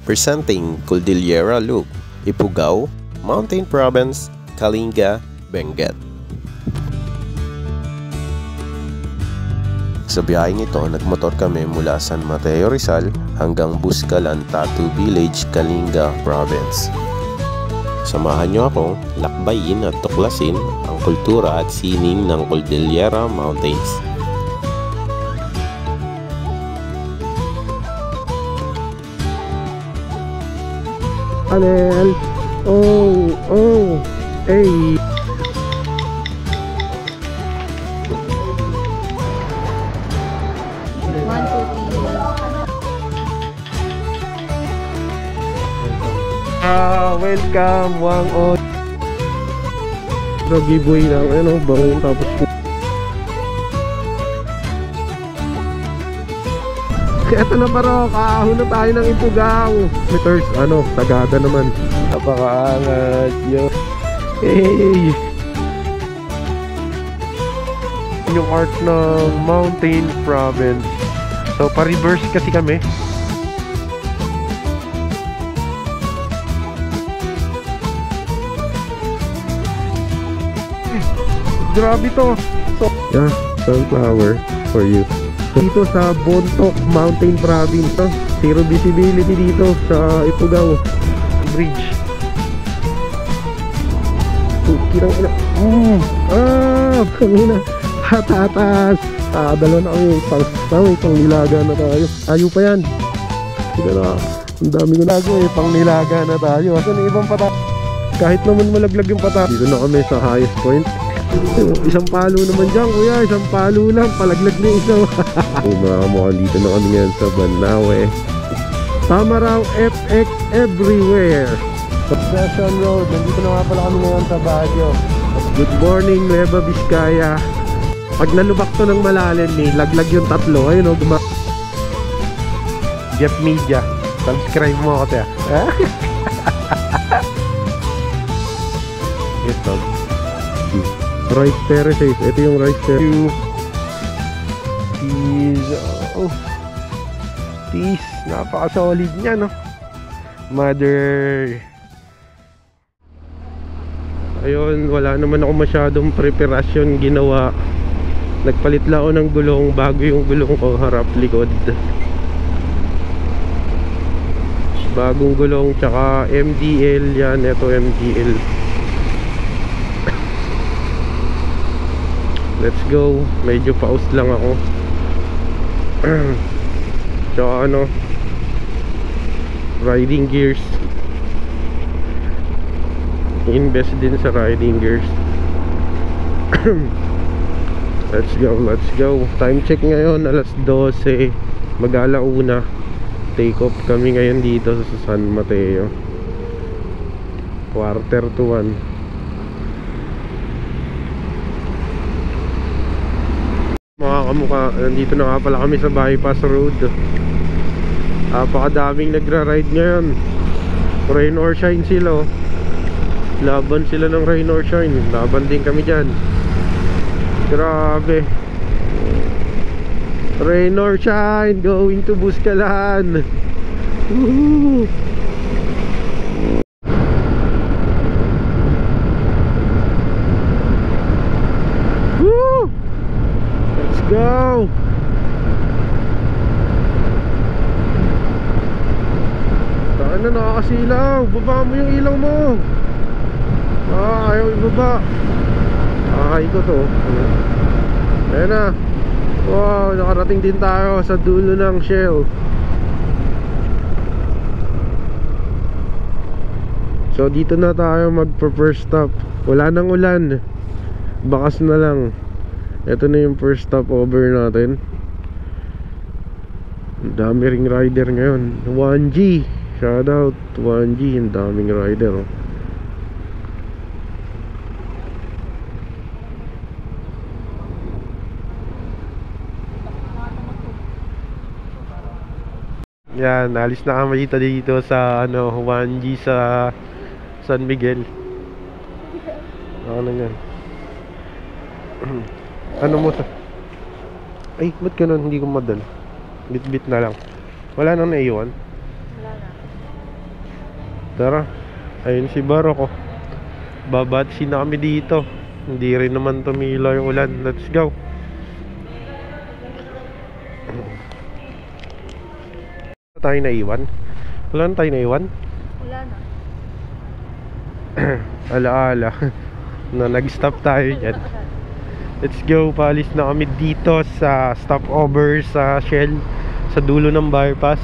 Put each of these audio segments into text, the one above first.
presenting Cordillera Loop, Ifugao, Mountain Province, Kalinga, Benguet. Sa biyaheng ito, nagmotor kami mula San Mateo, Rizal hanggang Buscalan, Tatu Village, Kalinga Province. Samahan niyo akong lakbayin at tuklasin ang kultura at sining ng Cordillera Mountains. Alel, hey. Welcome, Wang O. Giveaway lang, ano, bangon tapos eto na paro, kahon na tayo ng Ifugao. Meters, ano, Tagada naman. Napakaangat, yo. Hey! Yung art ng Mountain Province. So, pa-reverse kasi kami. Grabe to. So, yeah, sunflower for you. Dito sa Bontoc Mountain Province, zero visibility dito sa Ifugao Bridge. Kirang ina. Kanina. Hatatas. Dalawa na kami. Pang nilaga na tayo. Ayaw pa yan. Sige na. Ang dami ko nago pang nilaga na tayo. Asan yung ibang pata? Kahit naman malaglag yung pata. Dito na kami sa highest point. Isang palo naman dyan, kuya. Isang palo lang, palaglag na isa. Mga kamukhang dito na kami ngayon sa Banawe. Tamaraw FX everywhere. Session Road, nandito na nga pala kami ngayon sa Baguio. Good morning, Nueva Vizcaya. Pag nalubak to ng malalim, laglag yung tatlo. Ayun o, Jeff Media, subscribe mo ako tayo. Ito rice terraces, ito yung rice terraces. Peace, napaka-solid niya, no? Mother. Ayun, wala naman ako masyadong preparasyon ginawa. Nagpalit lang ako ng gulong bago yung gulong ko harap likod. Bagong gulong, tsaka MDL yan, ito MDL. Let's go. Medyo paus lang ako. Tsaka ano, riding gears. Invest din sa riding gears. Let's go, let's go. Time check ngayon, alas 12. Mag-alauna. Take off kami ngayon dito sa San Mateo. 1:45. Mga kamukha, nandito na nga pala kami sa Bypass Road. Napakadaming nagra-ride ngayon. Rain or shine sila, oh. Laban sila ng rain or shine. Laban din kami dyan. Grabe. Rain or shine, going to Buscalan. Woohoo! Go! Saan na nakakasilaw? Baba mo yung ilaw mo. Ayaw ibaba. Ay ko to. Ayan na. Wow, nakarating din tayo sa dulo ng Shell. So dito na tayo magpa-first stop. Wala nang ulan. Bakas na lang. Ito na yung first stopover natin. Ang dami ring rider ngayon. 1G, shout out 1G, ang daming rider, oh. Yan, alis na kami dito sa ano, 1G sa San Miguel. Ano yan? Ano mo sa? Ay, ba't ganun? Hindi ko madal. Bit-bit na lang. Wala nang naiwan? Wala na. Tara. Ayun si Barok, oh. Babatsi na kami dito. Hindi rin naman tumila yung ulan. Let's go. Wala tayo naiwan? Wala na tayo naiwan? Wala na. Alaala na nag-stop tayo dyan. Let's go. Paalis na kami dito sa stopover sa Shell, sa dulo ng bypass.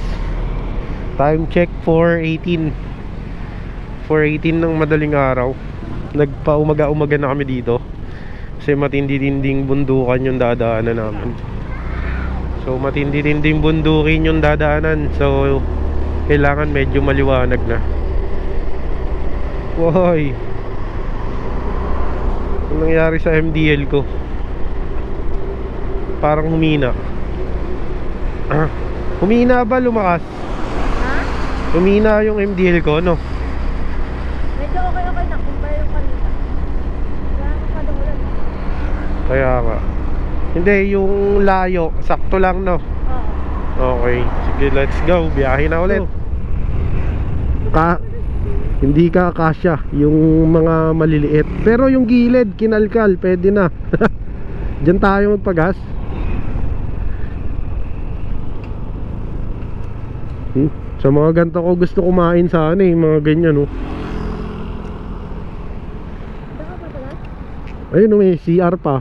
Time check 4:18 ng madaling araw. Nagpa-umaga-umaga na kami dito kasi matindi-tinding bundukan yung dadaanan namin. So matindi-tinding bundukin yung dadaanan, so kailangan medyo maliwanag na. Woy, anong nangyari sa MDL ko? Parang humina. Humina ba, lumakas? Ha? Humina yung MDL ko, no? Medyo okay na. Kumpara yung kanina. Wala masyadong ulan. Kaya nga. Hindi, yung layo, sakto lang, no? Oo. Okay, sige, let's go. Biyahe na ulit. Hindi ka kasya yung mga maliliit, pero yung gilid, kinalkal, pwede na. Diyan tayo magpagas. Sa mga ganito ko gusto kumain sana eh, mga ganyan, oh. Baka ba pala? Ayun, may CR pa.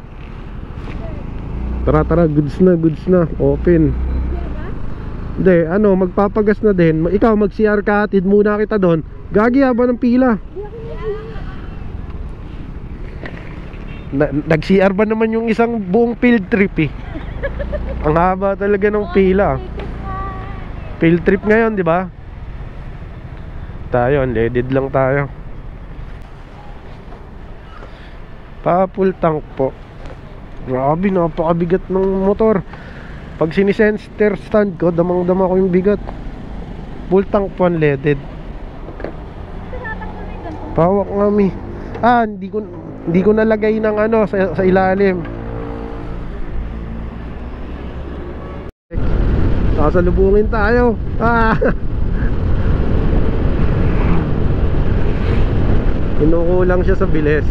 Tara, goods na, open. Hindi, ano, magpapagas na din. Ikaw mag-CR ka, atid muna kita doon. Gagi ba ng pila? Nag-CR ba naman yung isang buong field trip eh. Ang haba talaga ng pila. Field trip ngayon, di ba? Tayo, unleaded lang tayo. Pa-full tank po. Grabe, napakabigat ng motor. Pag sinisensor stand ko, damang-dama ko yung bigat. Full tank po, unleaded. Pawak nga mi. Hindi ko nalagay ng ano sa ilalim. Sasalubungin tayo. Kinukulang siya sa bilis.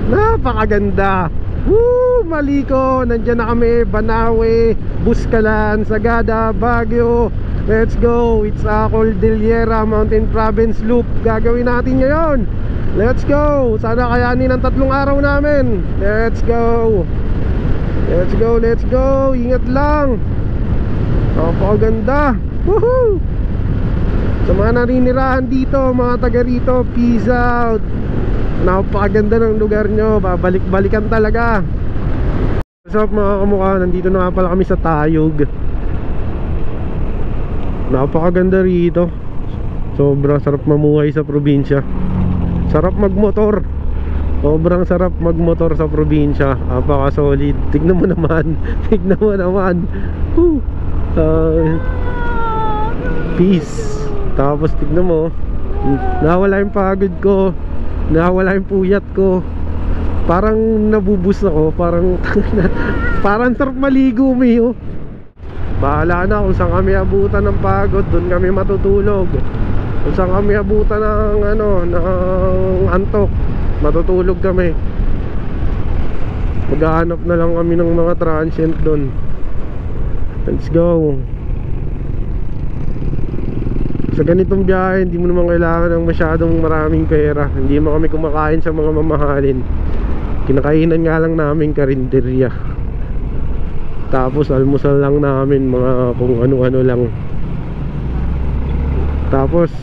Napakaganda. Woo! Maliko, nandiyan na kami. Banawe, Buscalan, Sagada, Baguio. Let's go. It's a Cordillera Mountain Province Loop. Gagawin natin ngayon. Let's go. Sana kayanin ang 3 araw namin. Let's go. Let's go. Ingat lang. Napakaganda. Woohoo! Sa mga naninirahan dito, mga taga rito, peace out. Napakaganda ng lugar nyo. Babalik-balikan talaga. What's up mga kamukha? Nandito na nga pala kami sa Tayog. Napakaganda rito. Sobrang sarap mamuhay sa probinsya. Sarap magmotor. Sobrang sarap magmotor sa probinsya. Napaka-solid. Tignan mo naman. Peace. Tapos tignan mo, nawala yung pagod ko, nawala yung puyat ko. Parang nabubus ako. Parang sarap maligo, Mio. Bahala na kung saan kami abutan ng pagod, doon kami matutulog. Kung saan kami abutan ng antok, matutulog kami. Maghahanap na lang kami ng mga transient doon. Let's go. Sa ganitong biyahe, hindi mo naman kailangan ng masyadong maraming pera. Hindi mo kami kumakain sa mga mamahalin. Kinakainan nga lang namin karinderya. Tapos almusal lang namin mga kung ano-ano lang. Tapos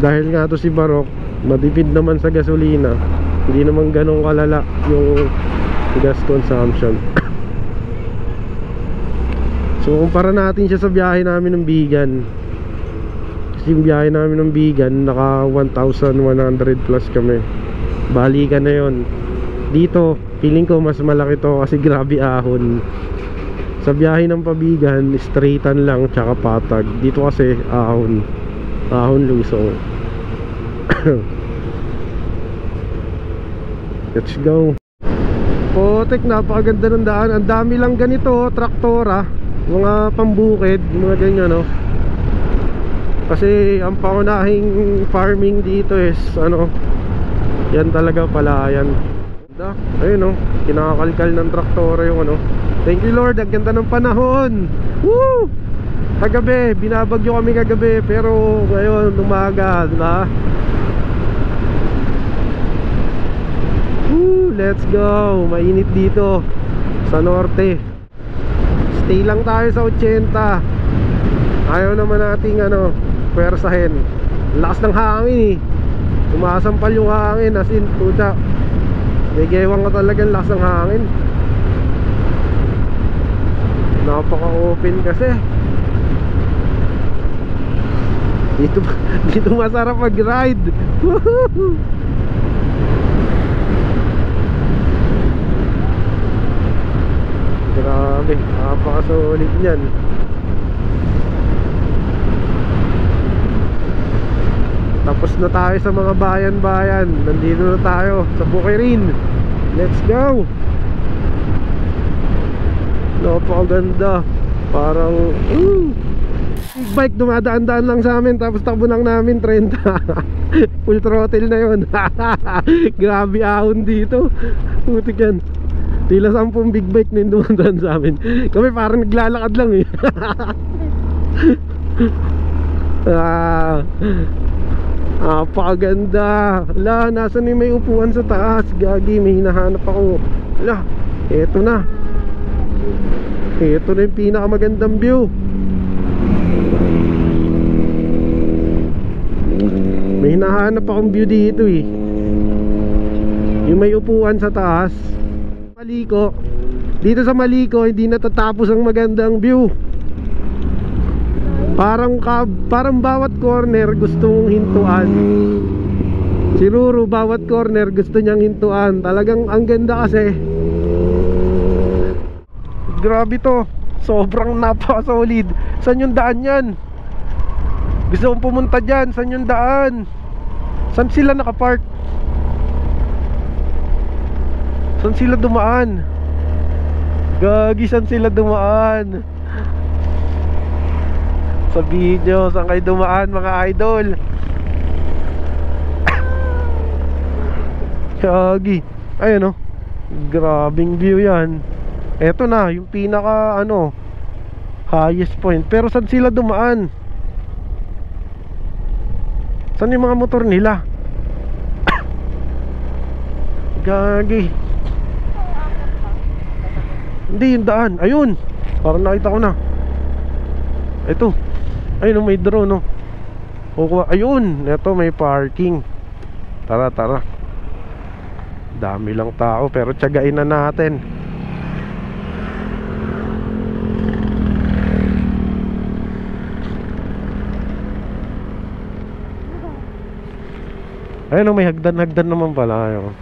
dahil nga to si Barok, matipid naman sa gasolina. Hindi naman ganun kalala yung gas consumption. So kumpara natin siya sa biyahe namin ng Bigan. Kasi yung biyahe namin ng Bigan, naka 1,100 plus kami. Balikan na yon. Dito, feeling ko mas malaki to kasi grabe ahon. Sa biyahe ng Pabigan, straightan lang tsaka patag. Dito kasi ahon lusong. Let's go. Potek, napakaganda ng daan. Ang dami lang ganito, traktora, mga pambukid, mga ganyan, no. Kasi ang pangunahing farming dito is ano, yan talaga palayan. Ayun, oh, kinakalkal ng traktora yung ano. Thank you Lord, ang ganda ng panahon. Woo! Kagabi, binabagyo kami kagabi, pero ngayon umaga na. Woo! Let's go. Mainit dito sa norte. Stay lang tayo sa 80. Ayaw naman nating ano, pwersahin. Lakas ng hangin eh. Sumasampal yung hangin, as in, puta. Gegewang ka talaga, lakas ng hangin. Napaka-open kasi. Dito masarap mag-ride. Grabe, napaka-solid niyan. Tapos na tayo sa mga bayan-bayan. Nandito na tayo sa Bukirin. Let's go. Napakaganda. Parang bike dumadaan-daan lang sa amin, tapos takbo lang namin 30. Full throttle na yun. Grabe ahon dito. Putik yan. Tila 10 big bike na yung dumadaan sa amin. Kami parang naglalakad lang eh. Napakaganda. Ala, nasan yung may upuan sa taas? Gagi, may hinahanap ako. Ala, eto na. Eto na yung pinakamagandang view. May hinahanap akong view dito eh. Yung may upuan sa taas. Maliko. Dito sa Maliko hindi natatapos ang magandang view. Parang bawat corner gusto mong hintuan. Si Ruru bawat corner gusto niyang hintuan. Talagang ang ganda kasi. Grabe to. Sobrang napaka-solid. Saan yung daan yan? Gusto kong pumunta dyan. Saan yung daan? Saan sila nakapark? Saan sila dumaan? Gagi, saan sila dumaan? Sa video, saan kayo dumaan mga idol? Gagi. Ayun, oh. Grabing view yan. Eto na, yung pinaka ano, highest point. Pero saan sila dumaan? Saan yung mga motor nila? Gagi. Hindi yung daan. Ayun, parang nakita ko na. Ito. Ayun, may drone, no. Ayun, eto may parking. Tara, tara. Dami lang tao pero tiyagain na natin. Ayun, may hagdan-hagdan naman pala. Ayun.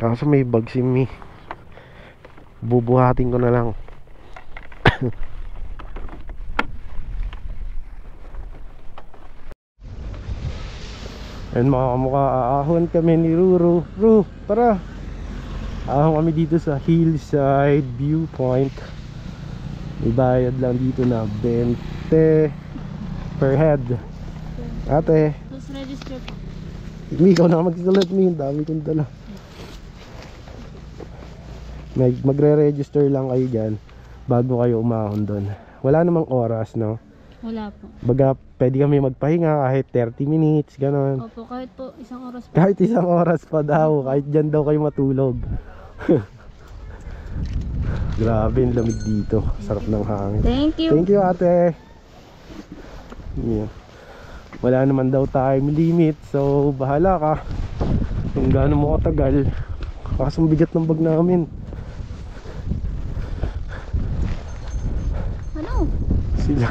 Kaso may bag si Mi. Bubuhatin ko na lang. Ayun mga kamukha, aahon kami ni Ruru. Ru, tara. Aahon kami dito sa Hillside Viewpoint. May bayad lang dito na 20 per head. Ate, Please register po. Mi, ikaw na magsusulat, Mi. Dami kong dala. Magre-register lang kayo dyan bago kayo umahon doon. Wala namang oras, no? Wala po. Baga, pwede kami magpahinga kahit 30 minutes, gano'n. Opo, kahit po isang oras po. Kahit isang oras pa daw, kahit dyan daw kayo matulog. Grabe, ang lamig dito. Sarap ng hangin. Thank you. Thank you, ate. Yeah. Wala naman daw time limit, so bahala ka kung gaano mo katagal. Kasong bigat ng bag namin. Ano? Sila.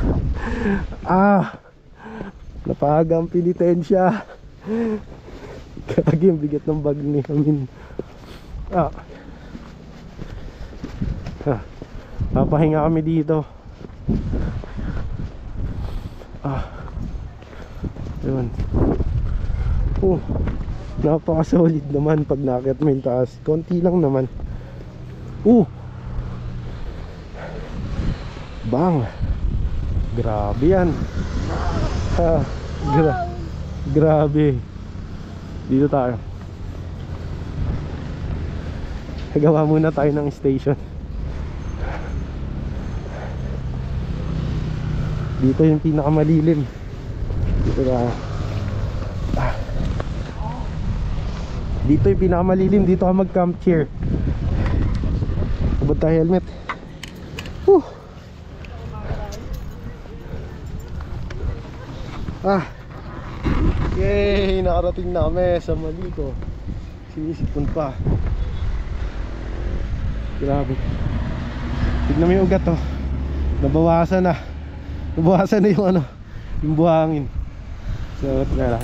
Napaga ang pinitensya. Kagi ang bigat ng bag ni Amin. Papahinga kami dito. Yun. Napaka-solid naman pag nakit mo yung taas. Konti lang naman. Bang. Grabe yan. Ha, grabe. Dito tayo. Gawa muna tayo ng station. Dito yung pinakamalilim. Dito tayo. Dito yung pinakamalilim. Dito ka mag-camp chair. Ubod tayo helmet. Yay! Nakarating na kami sa Maliko. Sinisipon pa. Grabe. Tignan mo yung ugat, oh. Nabawasan na. Nabawasan na yung ano, yung buhangin. So, tira lang.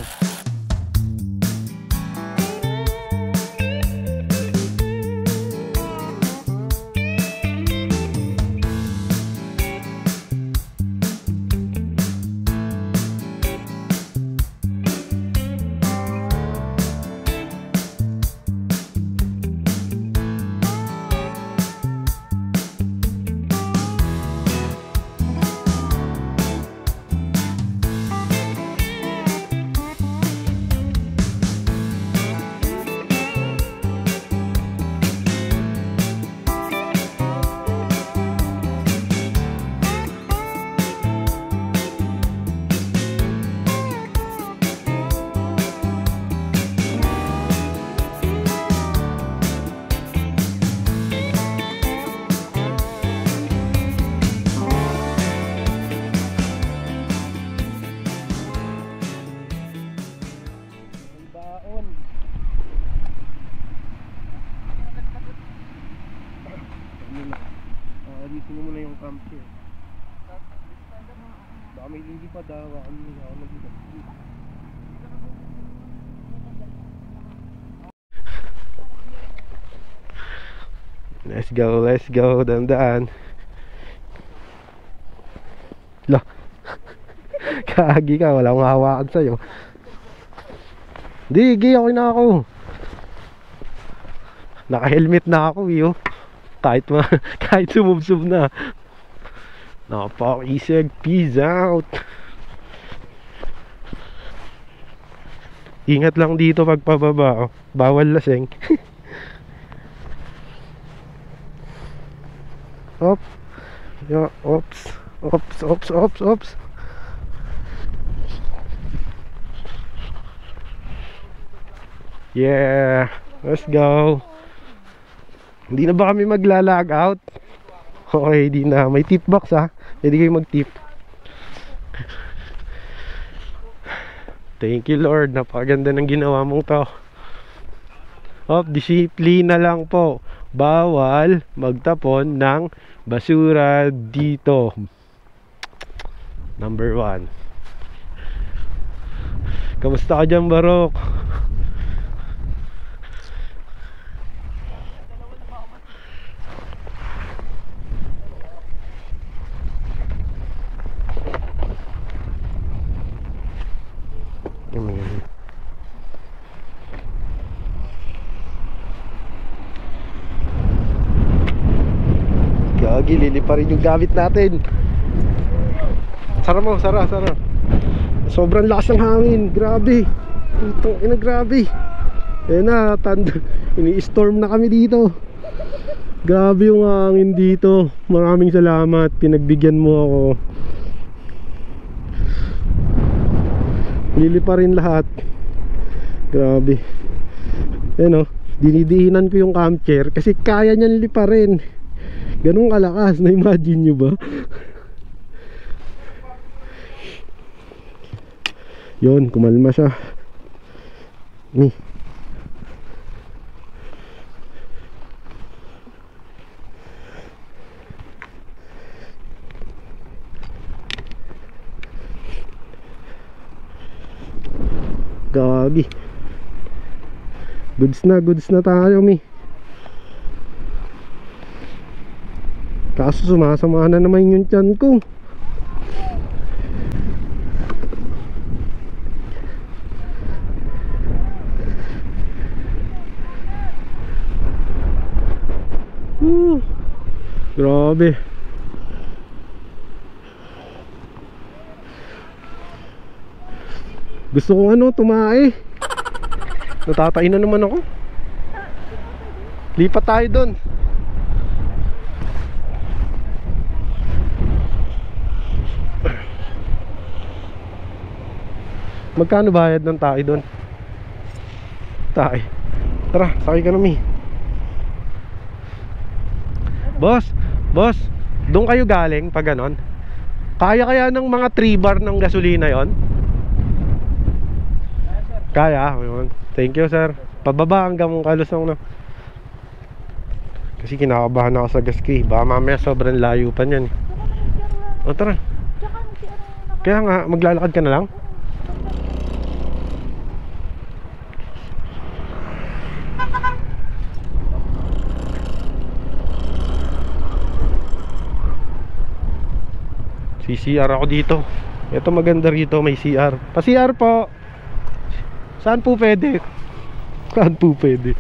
Alisin mo muna yung camp here. Baka may lilipad ha. Baka may naglipad. Let's go, let's go. Dandaan. Lah. Kagi ka, wala akong hawakan sa'yo. Di, okay na ako. Naka-helmet na ako, yo. Kahit sumubsub na. Napakisig. Peace out. Ingat lang dito pag pababa, oh. Bawal laseng. Op. Yo, ops. Ops. Yeah. Let's go. Hindi na ba kami magla-log out? Okay, di na. May tip box ha. Pwede kayo mag-tip. Thank you Lord. Napakaganda ng ginawa mong to. Disiplina lang po. Bawal magtapon ng basura dito. Number 1. Kamusta ka dyan, Barok? Gagi, lili pa rin yung gamit natin. Sara mo, sara. Sobrang lakas ng hangin. Grabe. Itong ina, grabe. Na, ini-storm na kami dito. Grabe yung hangin dito. Maraming salamat. Pinagbigyan mo ako. Lili pa rin lahat. Grabe. Dinidihinan ko yung camp chair kasi kaya niyan liparin. Ganun kalakas. Na-imagine nyo ba? Yun, kumalma siya. Gagi. Goods na tayo, Kaso sumasama na naman yung tiyan ko. Grabe. Gusto ko ano, tumae. Natatain na naman ako. Lipat tayo doon. Magkano bayad ng tae doon? Tae. Tara, sakay ka na, Mi. Boss, doon kayo galing pag ganon? Kaya ng mga 3 bar ng gasolina yon? Kaya, yun. Thank you, sir. Pababa hanggang kalusong na. Kasi kinakabahan ako sa gas key. Baka mamaya sobrang layo pa niyan. O tara. Kaya nga, maglalakad ka na lang. CR ako dito. Ito maganda rito, may CR. Pa-CR po. Saan po pwede? Saan po pwede?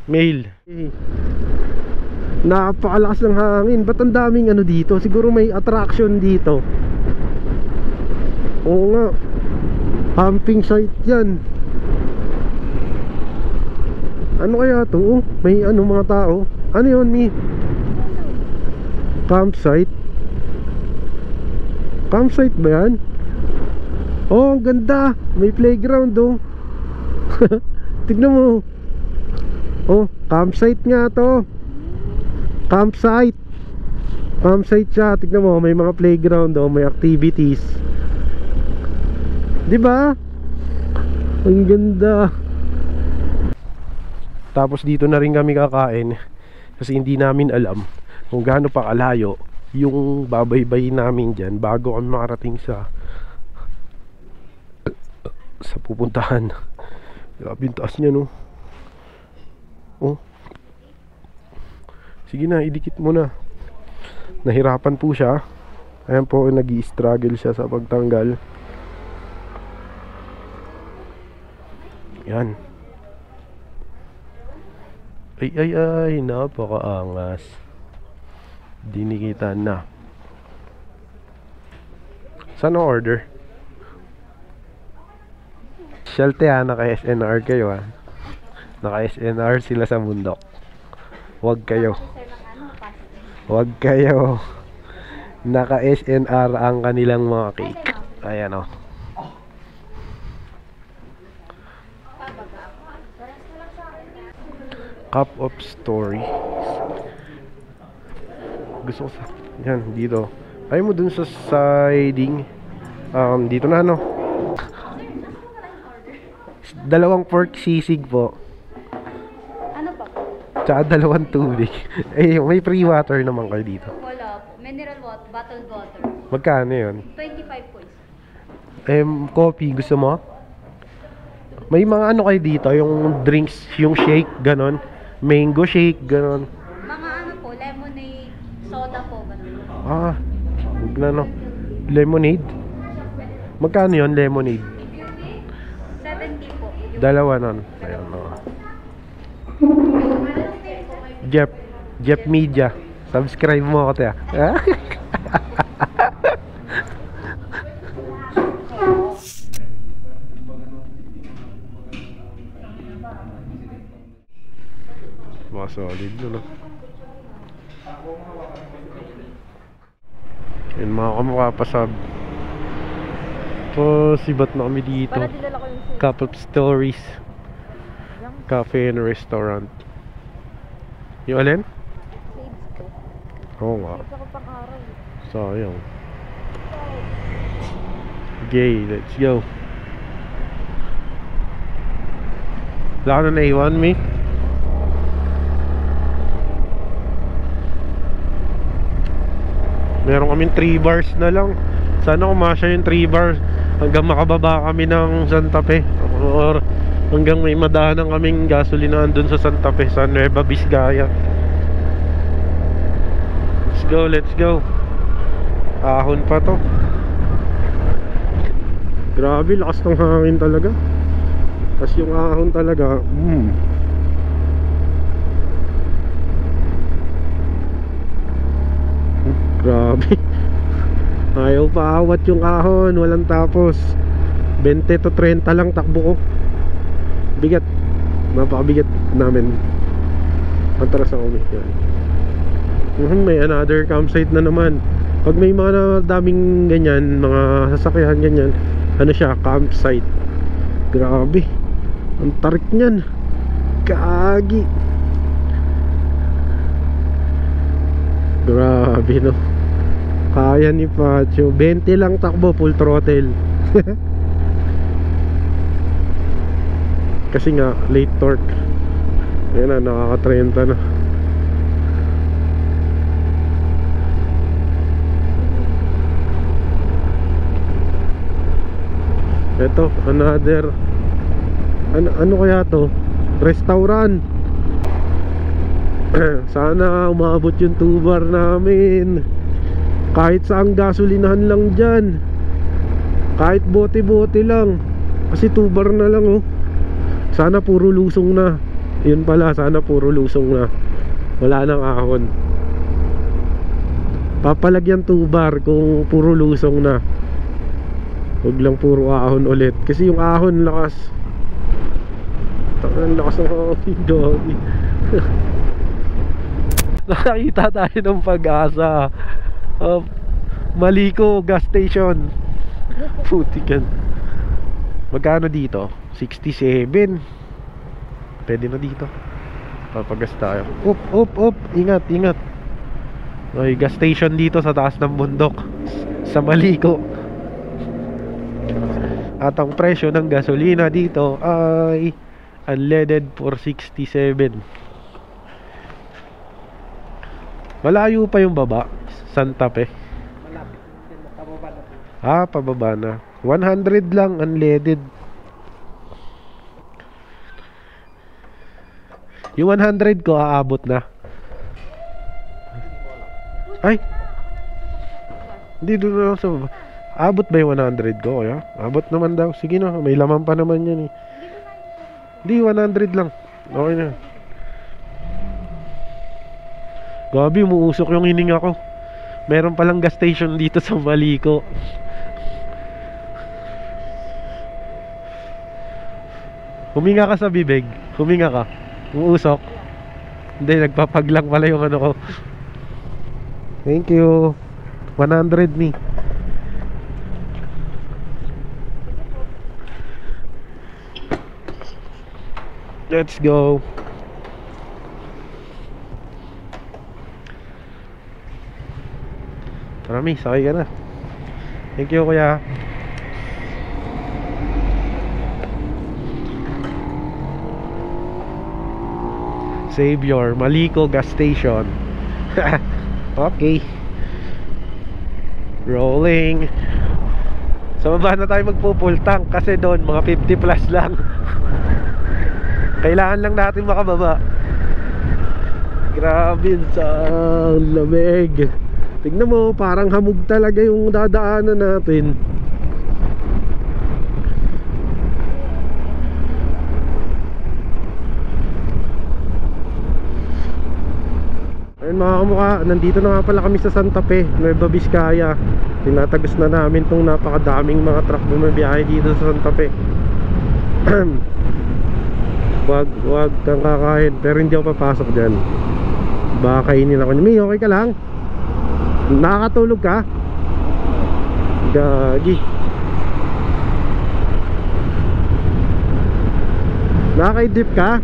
Mail. Napakalakas ng hangin. Ba't ang daming ano dito? Siguro may attraction dito. Oo nga. Camping site yan. Ano kaya to? Oh, may ano mga tao. Ano yun, Mi? Campsite? Campsite ba yan? Oh, ang ganda. May playground oh. Tignan mo. Oh, campsite nga to. Campsite. Campsite siya. Tignan mo, may mga playground oh, may activities. 'Di ba? Ang ganda. Tapos dito na rin kami kakain kasi hindi namin alam kung gaano pa kalayo yung babaybay namin dyan bago kami makarating sa pupuntahan. Grabe yung taas niya, no? Oh. Sige na, idikit mo na. Nahirapan po siya. Ayan po, nag-i-struggle siya sa pagtanggal. Yan. Ay, napakaangas. Dinikita na. Saan ang order? Shalte ha, naka-SNR kayo ha. Naka-SNR sila sa bundok. Huwag kayo. Huwag kayo. Naka-SNR ang kanilang mga cake. Ayan o. Cup of Stories. Gusto ko sa... Yan, dito. Ayaw mo dun sa siding. Dito na ano. 2 pork sisig po. Ano pa? Tsaka 2 tubig. Eh, may free water naman kayo dito. Wala po. Mineral water, bottled water. Magkano yun? 25 po. Coffee, gusto mo? May mga ano kayo dito, yung drinks, yung shake, ganon. Mango shake, ganon. Mga ano po, lemonade, soda po, ganun. Huwag na no. Lemonade? Magkano yun, lemonade? 70 po. 2 nun. Ayan o. Jeff Media. Subscribe mo ako tayo. Mga solid yun, no? Yan mga kamukha pa sub. Sibat na kami dito. Para dinala ko yung Cup of Stories Cafe and Restaurant. Yung alin? shades ko. Oo nga. Shades ako pang araw. Sayang. Okay, let's go. Wala ka na naiwan, Mi? Meron kaming 3 bars na lang. Sana kumasya yung 3 bars hanggang makababa kami ng Santa Fe, or hanggang may madahanan kaming gasolinahan dun sa Santa Fe, sa Nueva Vizcaya. Let's go. Ahon pa to. Grabe, lakas ng hangin talaga. Tapos yung ahon talaga, grabe. Ayaw paawat yung ahon, walang tapos. 20 to 30 lang takbo ko. Bigat. Napakabigat namin. Patras ako yan. May another campsite na naman. Pag may mga daming ganyan, mga sasakyan ganyan, ano siya, campsite. Grabe, ang tarik nyan. Kagi. Grabe no. Kaya ni Pacho. 20 lang takbo, full throttle. Kasi nga late torque. Ayan na, nakaka-30 na. Ito, another ano kaya to? Restaurant. Sana umabot yung 2 bar namin. Kahit saang gasolinahan lang dyan. Kahit bote-bote lang. Kasi 2 bar na lang oh. Sana puro lusong na. Yun pala, sana puro lusong na. Wala nang ahon. Papalagyan 2 bar kung puro lusong na. Huwag lang puro ahon ulit. Kasi yung ahon lakas. Ang lakas ng ahon, doggy. Nakakita tayo ng Pag-asa. Maliko gas station. Putikan. Magkano dito? 67. Pwede na dito. Papagas tayo. Up. Ingat. May gas station dito sa taas ng bundok. Sa Maliko. At ang presyo ng gasolina dito ay unleaded for 67. Malayo pa yung baba, Santa Fe. Pababa na. 100 lang unleaded. Yung 100 ko aabot na. Ay, hindi doon na sa baba. Abot ba yung 100 ko kaya? Abot naman daw. Sige na, may laman pa naman yan eh. Hindi, 100 lang. Okay na. Gabi, umuusok yung hininga ko. Meron palang gas station dito sa Maliko. Huminga ka sa bibig. Huminga ka. Umuusok. Hindi, nagpapaglang pala yung ano ko. Thank you. 100 me. Let's go. Marami, sakay ka na. Thank you kuya. Savior, Maliko gas station. Okay. Rolling. Sa baba na tayo magpo-full tank kasi doon mga 50 plus lang. Kailangan lang natin makababa. Grabe sa lamig. Tignan mo, parang hamog talaga yung dadaanan natin. Ayun mga kamukha, nandito na nga pala kami sa Santa Fe, Nueva Vizcaya. Tinatagos na namin tong napakadaming mga truck bumabiyahe dito sa Santa Fe. Wag kang kakain. Pero hindi ako papasok dyan. Baka kainin ako. May okay ka lang? Nakakatulog ka? Gagi. Nakakaidip ka?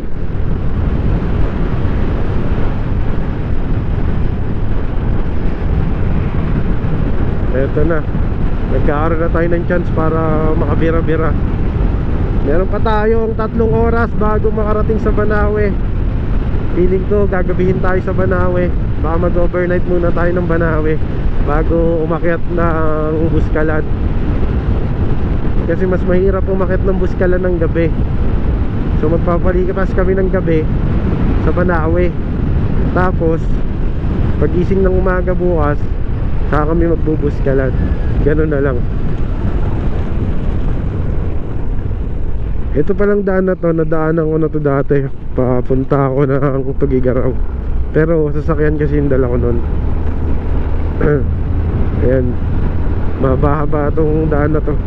Eto na. Nagkakaroon na tayo ng chance para makabira-bira. Meron pa tayong 3 oras bago makarating sa Banawe. Feeling ko gagabihin tayo sa Banawe. Baka mag-overnight muna tayo ng Banawe bago umakyat ng Buskalan. Kasi mas mahirap umakyat ng Buskalan ng gabi. So magpapalikas kami ng gabi sa Banawe. Tapos pagising ng umaga bukas saka kami magbubuskalan. Ganun na lang. Ito palang daan na to, nadaanan ko na to dati. Papunta ako ng Tugigaraw. Pero sasakyan kasi yung dala ko nun. Ayan. Mahaba-haba itong daan na to.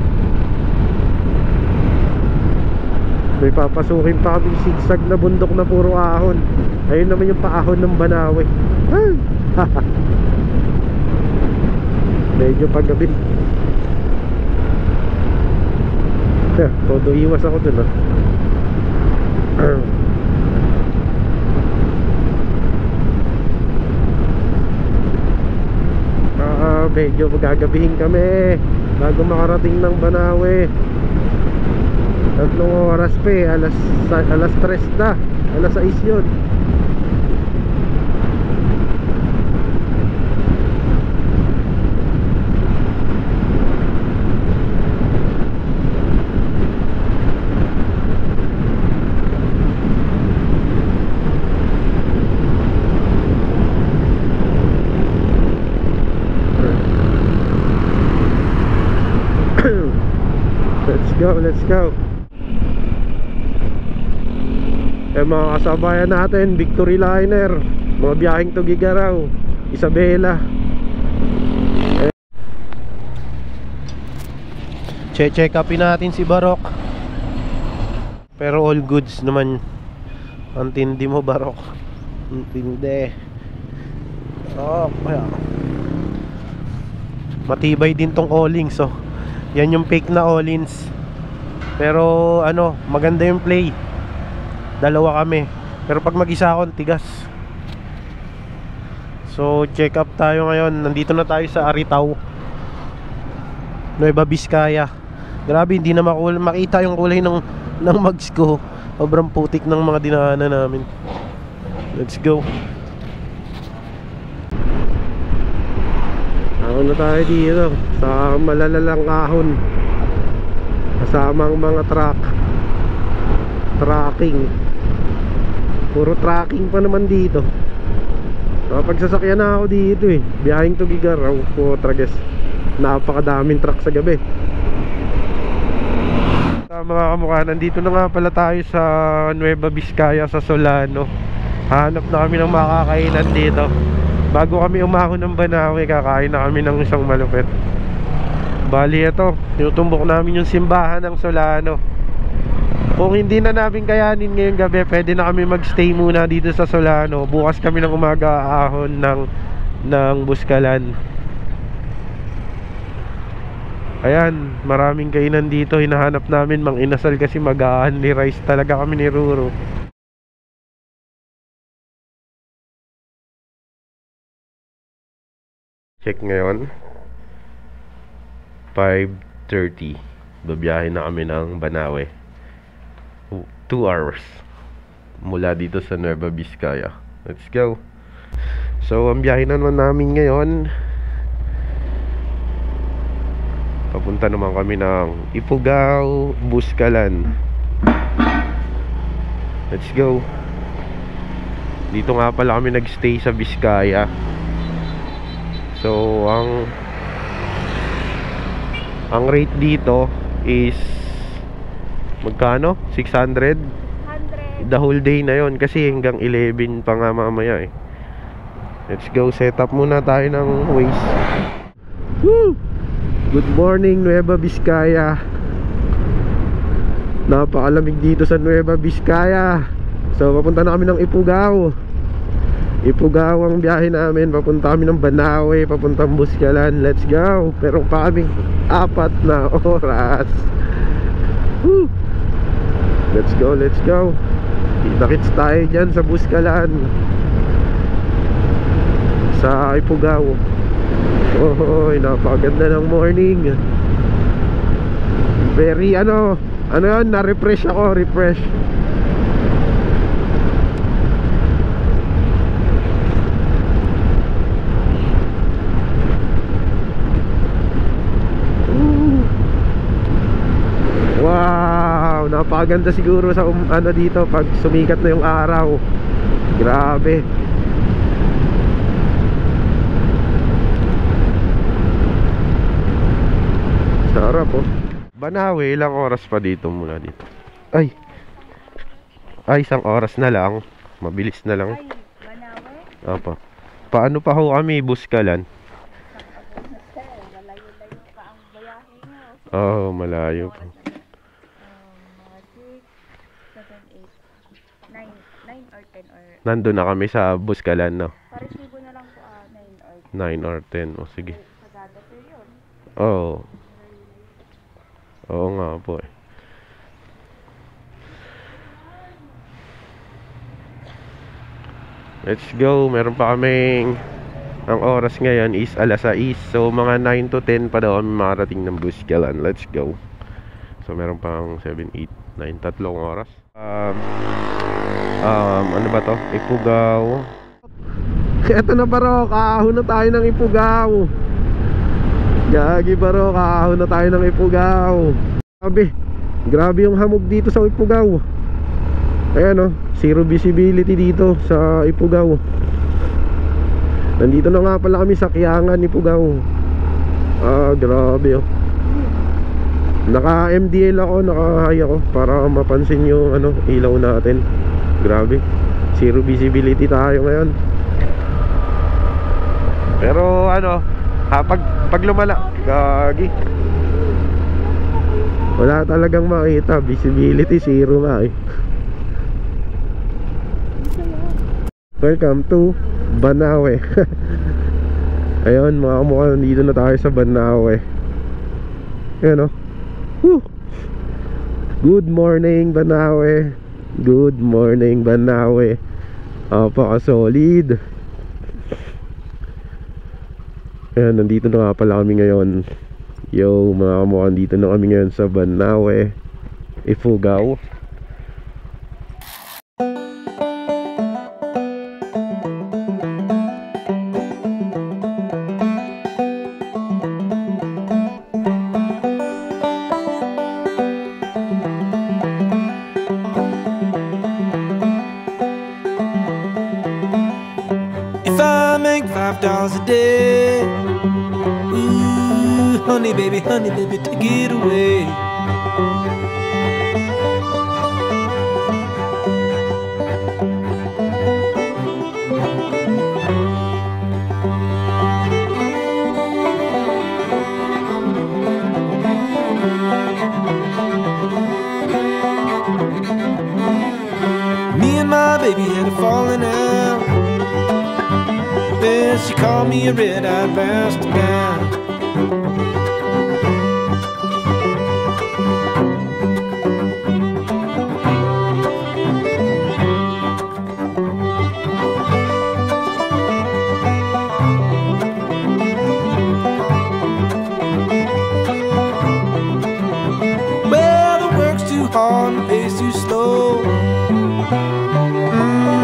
May papasukin pa kaming sigsag na bundok na puro ahon. Ayun naman yung paahon ng Banawe. Medyo paggabi. Todo iwas ako dun medyo gagabihin kami bago makarating ng Banawe. 3 oras pa eh, alas 3 na, alas 6 yun. Let's go. Mga kasabayan natin, Victory Liner, mga biyaheng Tugigaraw, Isabela. Check upin natin si Barok. Pero all goods naman. Ang tindi mo, Barok. Ang tindi. Kaya matibay din tong Allings, oh. Yan yung fake na Allings. Pero ano, maganda yung play. Dalawa kami. Pero pag mag-isa ako, tigas. So check up tayo ngayon. Nandito na tayo sa Aritaw, Nueva Vizcaya. Grabe, hindi na makita yung kulay ng mags ko. Sobrang putik ng mga dinaanan namin. Let's go. Ako na tayo dito sa malalalang ahon, kasamang mga tracking. Puro tracking pa naman dito. Pagsasakyan na ako dito eh, biyaheng Tugigaraw. Trages, napakadaming truck sa gabi. Mga kamukha, nandito na nga pala tayo sa Nueva Vizcaya, sa Solano. Hanap na kami ng makakainan dito. Bago kami umahon ng Banawe, kakain na kami ng isang malupit. Bali ito, tinutumbok namin yung simbahan ng Solano. Kung hindi na namin kayanin ngayong gabi, pwede na kami magstay muna dito sa Solano. Bukas kami ng umaga ahon ng Buskalan. Ayan, maraming kainan dito. Hinahanap namin mang inasal kasi mag-a-only rice talaga kami ni Ruro. Check ngayon 5:30. Babiyahe na kami ng Banawe. 2 hours mula dito sa Nueva Vizcaya. Let's go. So ang biyahe naman namin ngayon, papunta naman kami ng Ifugao, Buskalan. Let's go. Dito nga pala kami nagstay sa Vizcaya. So ang rate dito is magkano? 600? 100. The whole day na yon, kasi hanggang 11 pa nga mamaya eh. Let's go, set up muna tayo ng Waze. Woo! Good morning Nueva Vizcaya. Napakalamig dito sa Nueva Vizcaya. So papunta na kami ng Ifugao. Ifugao ang biyahe namin. Papunta kami ng Banawe, papuntang Buskalan. Let's go. Pero pa kaming 4 na oras. Woo! Let's go, let's go. Kita-kits tayo dyan sa Buskalan, sa Ifugao. Oh, napakaganda ng morning. Very ano yun, na-refresh ako, refresh. Wow, napakaganda siguro sa ano dito pag sumikat na yung araw. Grabe. Sarap oh. Banawe, ilang oras pa dito mula dito? Ay, 1 oras na lang. Mabilis na lang. Ay, Banawe? Opo. Paano pa ho kami Buskalan? Malayo-layo pa Oh, malayo po. Mga 6, 7, 8, 9 or 10 or... Nandun na kami sa Buskalan, no? Paresibo na lang po 9 or 9 or 10. O, sige. Sagada sir yun. Oo. Oo nga po eh. Let's go. Meron pa kaming... Ang oras ngayon is alas 6. So, mga 9 to 10 pa daw kami makarating ng Buskalan. Let's go. So, meron pang 7, 8, 9. Tatlong oras. Ano ba to? Ifugao. Eto na baro. Kaahon na tayo ng Ifugao. Gagi baro. Kaahon na tayo ng Ifugao. Grabe yung hamog dito sa Ifugao. Ayan o. Zero visibility dito sa Ifugao. Nandito na nga pala kami sa Kiangan, Ifugao. Grabe oh. Naka MDL ako, naka-high ako para mapansin yung ilaw natin. Grabe. Zero visibility tayo ngayon. Pero pag lumala, gagi. Wala talagang makita, visibility zero nga eh. Welcome to Banawe. Ayun mga kamukha, nandito na tayo sa Banawe. Ayan o. Good morning Banawe. Good morning Banawe. Paka-solid. Ayan, nandito na nga pala kami ngayon. Yo mga kamukha, nandito na kami ngayon sa Banawe, Ifugao. $5 a day. Ooh, honey baby, take it away. Me and my baby had a falling out. Then she called me a red-eyed bastard man. Well, the work's too hard and the pace too slow.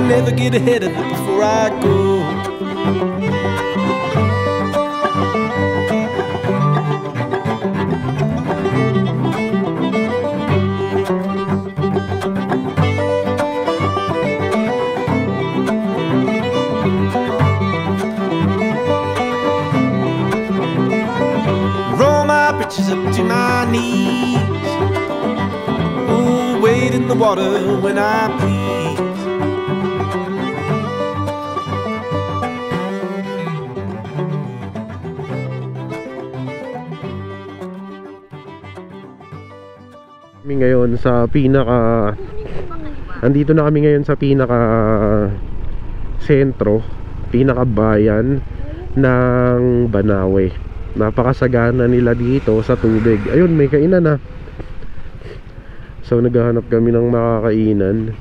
Never get ahead of it before I go. Up to my knees. Oh, wade in the water when I please. Kami ngayon sa andito na kami ngayon sa sentro, bayan ng Banawe. Napakasagana nila dito sa tubig. Ayun, may kainan na. So naghahanap kami ng makakainan.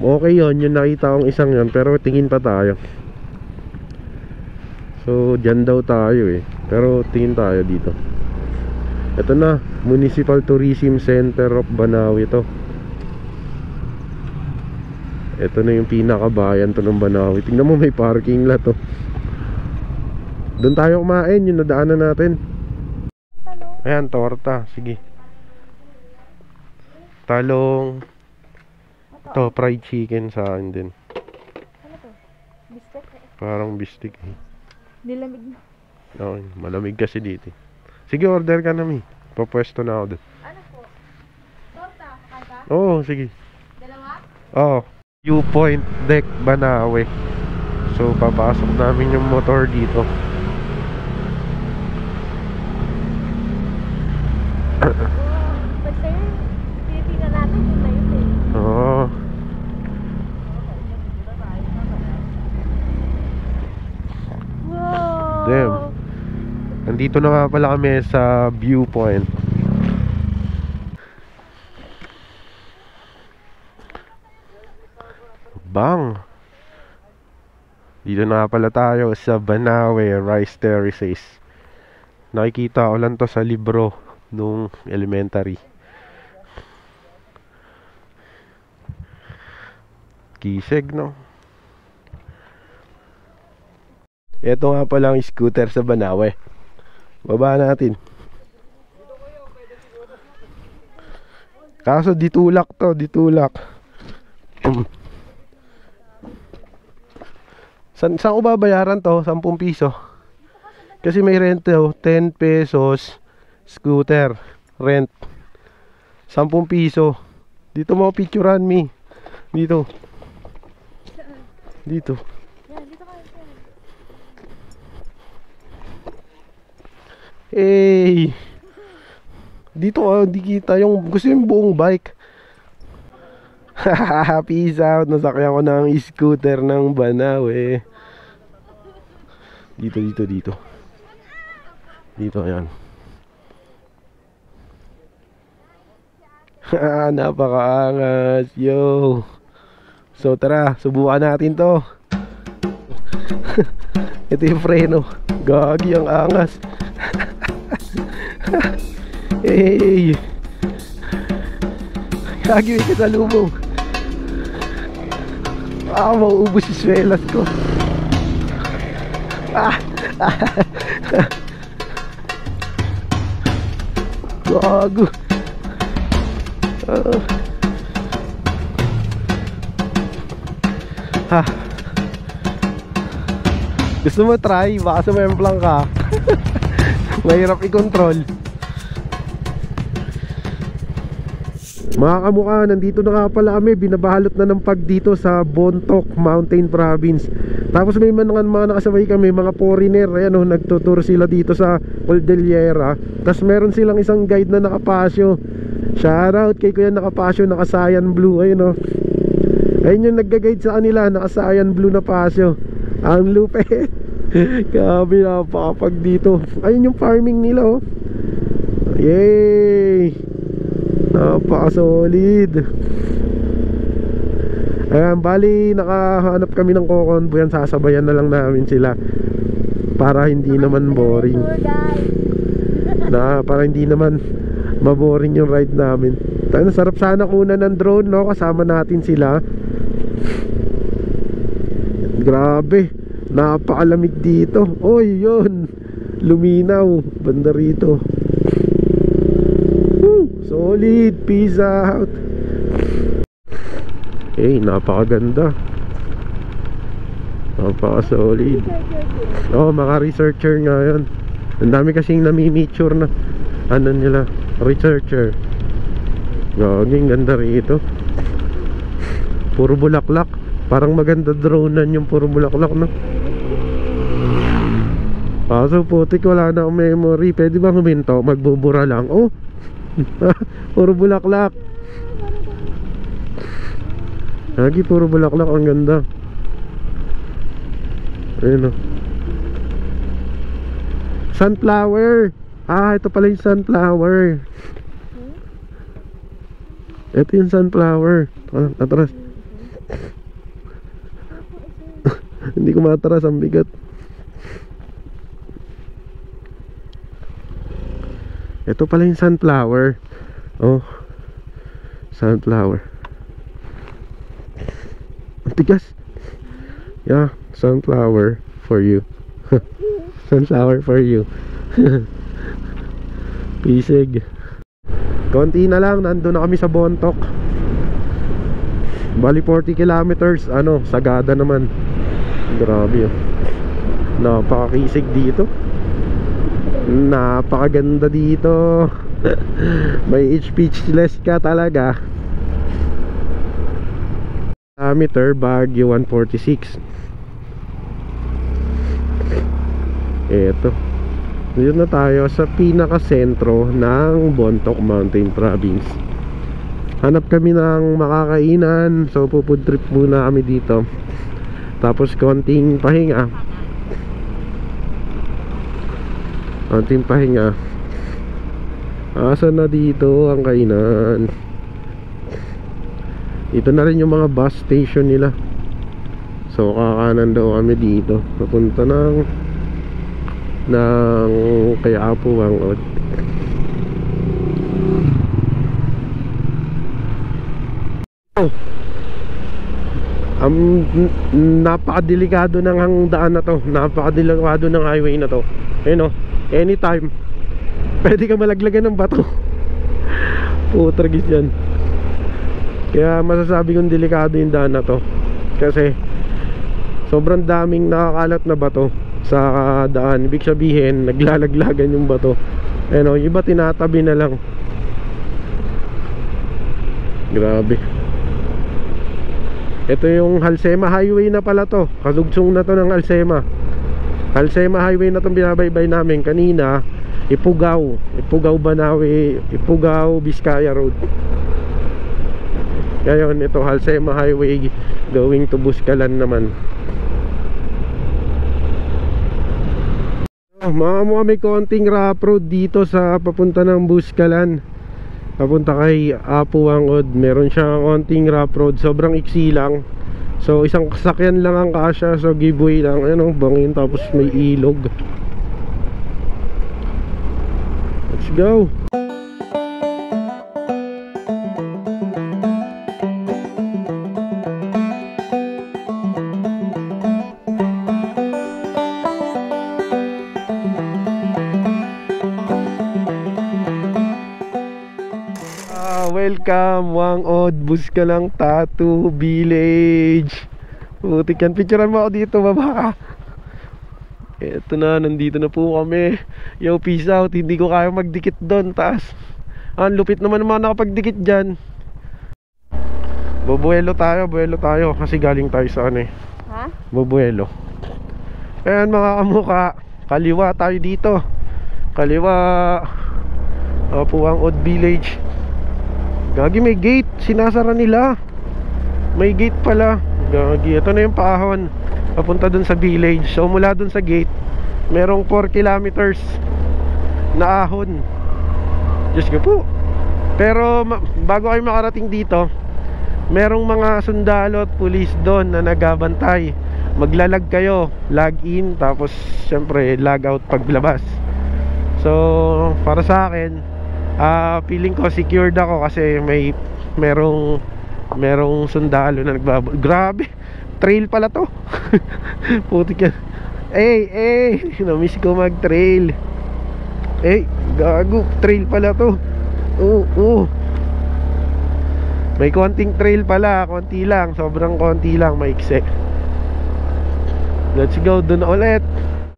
Okay yun, yung nakita kong isang yun. Pero tingin pa tayo. So dyan daw tayo eh. Pero tingin tayo dito. Ito na, Municipal Tourism Center of Banawe to. Ito na yung pinakabayan to ng Banawe. Tingnan mo, may parking lot to. Doon tayo kumain, yung nadaanan natin. Ayan, torta, sige. Talong. To, fried chicken sa akin din. Ano to? Bistek? Parang bistik eh. Nilamig na. Oo, malamig kasi dito. Sige, order ka na mi. Papwesto na ako doon. Ano po? Torta, kaka? Oo, sige. Dalawa? Oo. Viewpoint Deck Banawe. So, papasok namin yung motor dito. Basta yun, tinitingnan natin kung na yun eh. Oo. Wow! Damn. Nandito na nga pala kami sa viewpoint. Bang! Dito na nga pala tayo sa Banawe Rice Terraces. Nakikita ko lang to sa libro nung elementary. Kisig, no? Ito nga pala ang scooter sa Banawe. Baba natin. Kaso ditulak to, ditulak. Saan ko babayaran to? 10 piso. Kasi may rent to, 10 pesos scooter rent. 10 piso. Dito mo picturean me. Dito. Dito. Yan, dito ka. Hey! Dito di kita yung gusto yung buong bike. Peace out. Nasakyan ko ng scooter ng Banawe. Dito. Dito, ayan. Napakaangas. Yo. So tara, subukan natin to. Ito yung preno. Gagi, ang angas. Hey! Gagi, may kasalubong. Mauubos yung swelas ko. Gago. Gusto mo try? Baka sumemplang ka. Mahirap i-control. Mga kamukha, nandito na nga pala kami. Binabalot na ng pag dito sa Bontoc Mountain Province. Tapos may mga nakasabay kami, mga foreigner. Ayan o, nagtutour sila dito sa Cordillera. Tapos meron silang isang guide na nakapasyo. Shoutout kay Kuya nakapasyo, naka-cyan blue. Ayun o, ayun yung nagga-guide sa kanila, naka-cyan blue na pasyo. Ang lupit. Grabe, napakapag dito. Ayun yung farming nila oh. Yay! Napaka-solid. Ayan, bali nakahanap kami ng kokonbo yan. Sasabayan na lang namin sila para hindi naman boring. Para hindi naman maboring yung ride namin. Tayo, sarap sana kuna ng drone, no? Kasama natin sila. Grabe, napakalamig dito. Oy, yun, luminaw banda rito. Solid, peace out. Eh, napakaganda. Napaka-solid. Oh, mga researcher nga yun. Ang dami kasing nami-mature na ano nila, researcher. Gaging ganda rito. Puro bulaklak. Parang maganda dronean yung puro bulaklak, no? Kaso putik, wala na akong memory. Pwede bang huminto? Magbubura lang. Oh, puro bulaklak. Lagi puro bulaklak, ang ganda. Ayun o. Sunflower. Ah, ito pala yung sunflower. Ito yung sunflower. Atras. Hindi ko matras, ang bigat. Ito pala yung sunflower. Oh, sunflower. Ang tigas. Yeah, sunflower for you. Sunflower for you. Pisig. Konti na lang, nandun na kami sa Bontoc. Bali 40 kilometers. Ano, sagada naman. Grabe oh. Napakakisig dito. Napakaganda dito. May speechless ka talaga. Diameter Baguio 146. Eto. Dito na tayo sa pinaka-sentro ng Bontoc Mountain Province. Hanap kami ng makakainan, so food trip muna kami dito. Tapos konting pahinga. Asan na dito ang kainan? Ito na rin yung mga bus station nila. So kakanan daw kami dito, papunta ng kay Apo Wangod. Napakadelikado ng daan na to, napakadelikado ng highway na to. Ayun o, anytime pwede ka malaglagan ng bato. Putragis yan. Kaya masasabi kong delikado yung daan na to, kasi sobrang daming nakakalat na bato sa daan. Ibig sabihin naglalaglagan yung bato. Ayun o, yung iba tinatabi na lang. Grabe. Ito yung Halsema Highway na pala to. Kadugsong na to ng Halsema Highway na tong binabaybay namin kanina. Ifugao Banawe, Ifugao Vizcaya Road. Ngayon ito Halsema Highway going to Buscalan naman. May konting rough road dito sa papunta ng Buscalan, papunta kay Apo Wangod. Meron siyang konting rough road, sobrang iksi lang. So isang sasakyan lang ang kasya, so giveaway lang. Ano, bangin, tapos may ilog. Let's go. Welcome Wangod, Buscalan Tattoo Village. Putik yan, picturean mo ako dito, baba ka. Eto na, nandito na po kami. Yo, peace out. Hindi ko kaya magdikit doon, taas. Ang lupit naman mga nakapagdikit dyan. Bubuelo tayo kasi galing tayo sa ano eh. Ha? Bubuelo. Ayan mga kamuka, kaliwa tayo dito. Kaliwa, Apo Wangod Village. Gagi, may gate, sinasara nila. May gate pala. Gagi, ito na yung paahon papunta dun sa village. So mula dun sa gate, merong 4 kilometers na ahon. Diyos ko po. Pero bago kayo makarating dito, merong mga sundalo at pulis doon na nagabantay. Maglalag kayo, log in, tapos syempre log out paglabas. So para sa akin, feeling ko secured ako kasi merong sundalo na grabe, trail pala to. Putik yan. Namiss ko mag trail. Gago, trail pala to. May konting trail pala, konti lang, sobrang konti lang, maikse. Let's go, dun ulit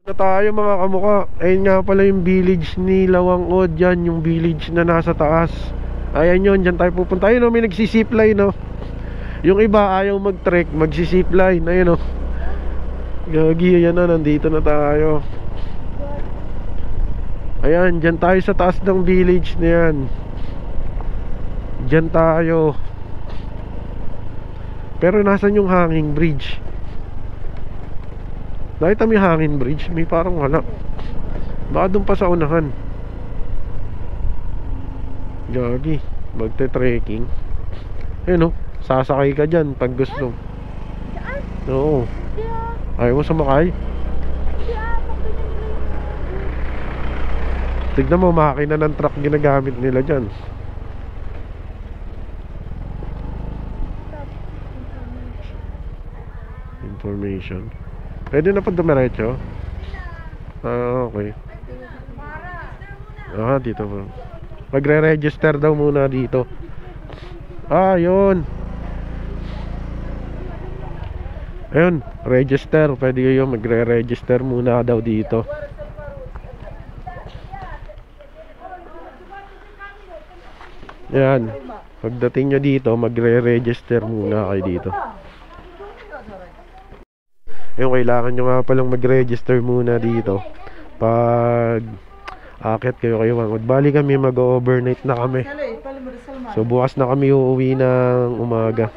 na tayo mga kamuka. Ayun nga pala yung village ni Wangod. Yan yung village na nasa taas. Ayan yun, dyan tayo pupunta. Ayun o, may nagsisipline no. Yung iba ayaw mag-trek, magsisipline. Ayun o, gagi, ayan na, nandito na tayo. Ayan, dyan tayo sa taas ng village na yan. Dyan tayo. Pero nasan yung hanging bridge? Nakita mo yung hangin bridge? May parang wala. Baka doon pa sa unahan. Gagi, magte-trekking. Ayun o, sasakay ka dyan pag gusto. Oo. Ayaw mo sumakay? Tignan mo, makina ng truck ginagamit nila dyan. Information. Pwede na pa dumiretso? Okay. Dito po. Magre-register daw muna dito. Yun. Ayun, register. Pwede yun, magre-register muna daw dito. Yan. Pagdating nyo dito, magre-register muna kayo dito. Yung kailangan nyo nga palang mag-register muna dito pag akit kayo Wangod. Bali kami mag-overnight na kami. So bukas na kami uuwi ng umaga.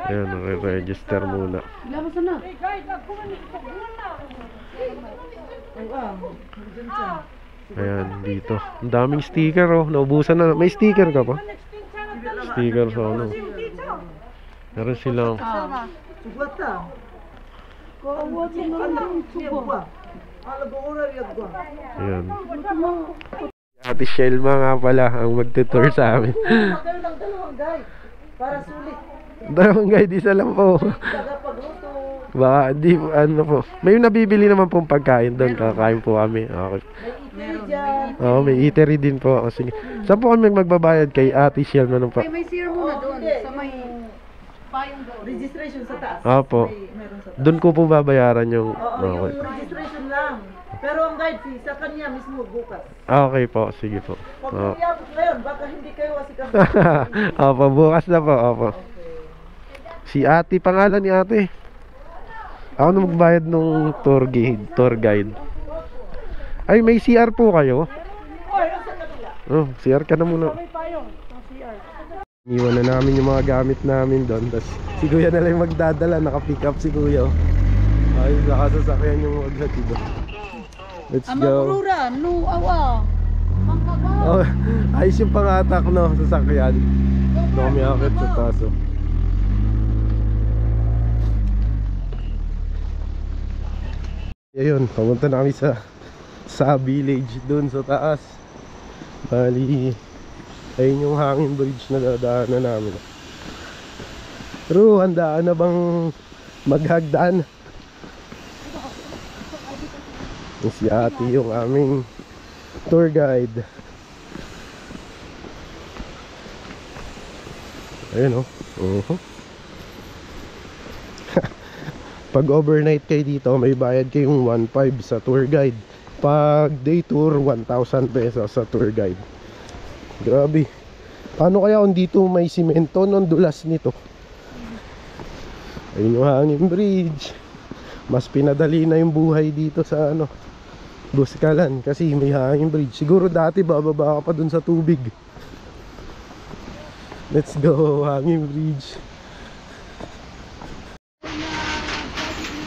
Ayan, nare-register muna. Ayan, dito. Ang daming sticker oh. Naubusan na. May sticker ka pa? Sticker sa ano. Meron silang ayan. Ate Shelma nga pala ang magtutour sa amin. Para sulit. Dalawang guide, isa lang po. Baka di ano po. May nabibili naman pong pagkain doon. Kakain po kami. Okay. Oo, may eatery din po. O, sige. Saan po kami magbabayad kay Ate Shelma nung pa? May zero muna doon. Sa may payong doon. Registration sa taas. Opo. Doon ko po babayaran yung yung registration lang. Pero ang guide fee sa kanya mismo bukas. Okay po, sige po. Pag nangyabot ngayon, baka hindi kayo wasikan. Opo, bukas na po. Opo. Si Ate, pangalan ni Ate. Ako na magbayad nung tour guide. Ay, may CR po kayo? Oh, CR ka na muna. Iwan na namin yung mga gamit namin doon. Tapos si Kuya na lang magdadala. Naka-pick up si Kuya. Ay, nakasasakyan yung maghatid. Let's go. Oh, ayos yung pangatak no, sasakyan. Ito kami akit sa taso. Ayun, pumunta na kami sa village dun sa taas. Bali, ayun yung hangin bridge na dadaanan namin. Pero handaan na bang maghagdan? Si Ate yung aming tour guide. Ayun oh. Pag overnight kayo dito, may bayad kayong 1,500 sa tour guide. Pag day tour, 1,000 pesos sa tour guide. Grabe. Paano kaya kung dito may simento nung dulas nito? Ayun yung hangin bridge. Mas pinadali na yung buhay dito sa ano, Buskalan, kasi may hangin bridge. Siguro dati bababa ka pa dun sa tubig. Let's go, hangin bridge.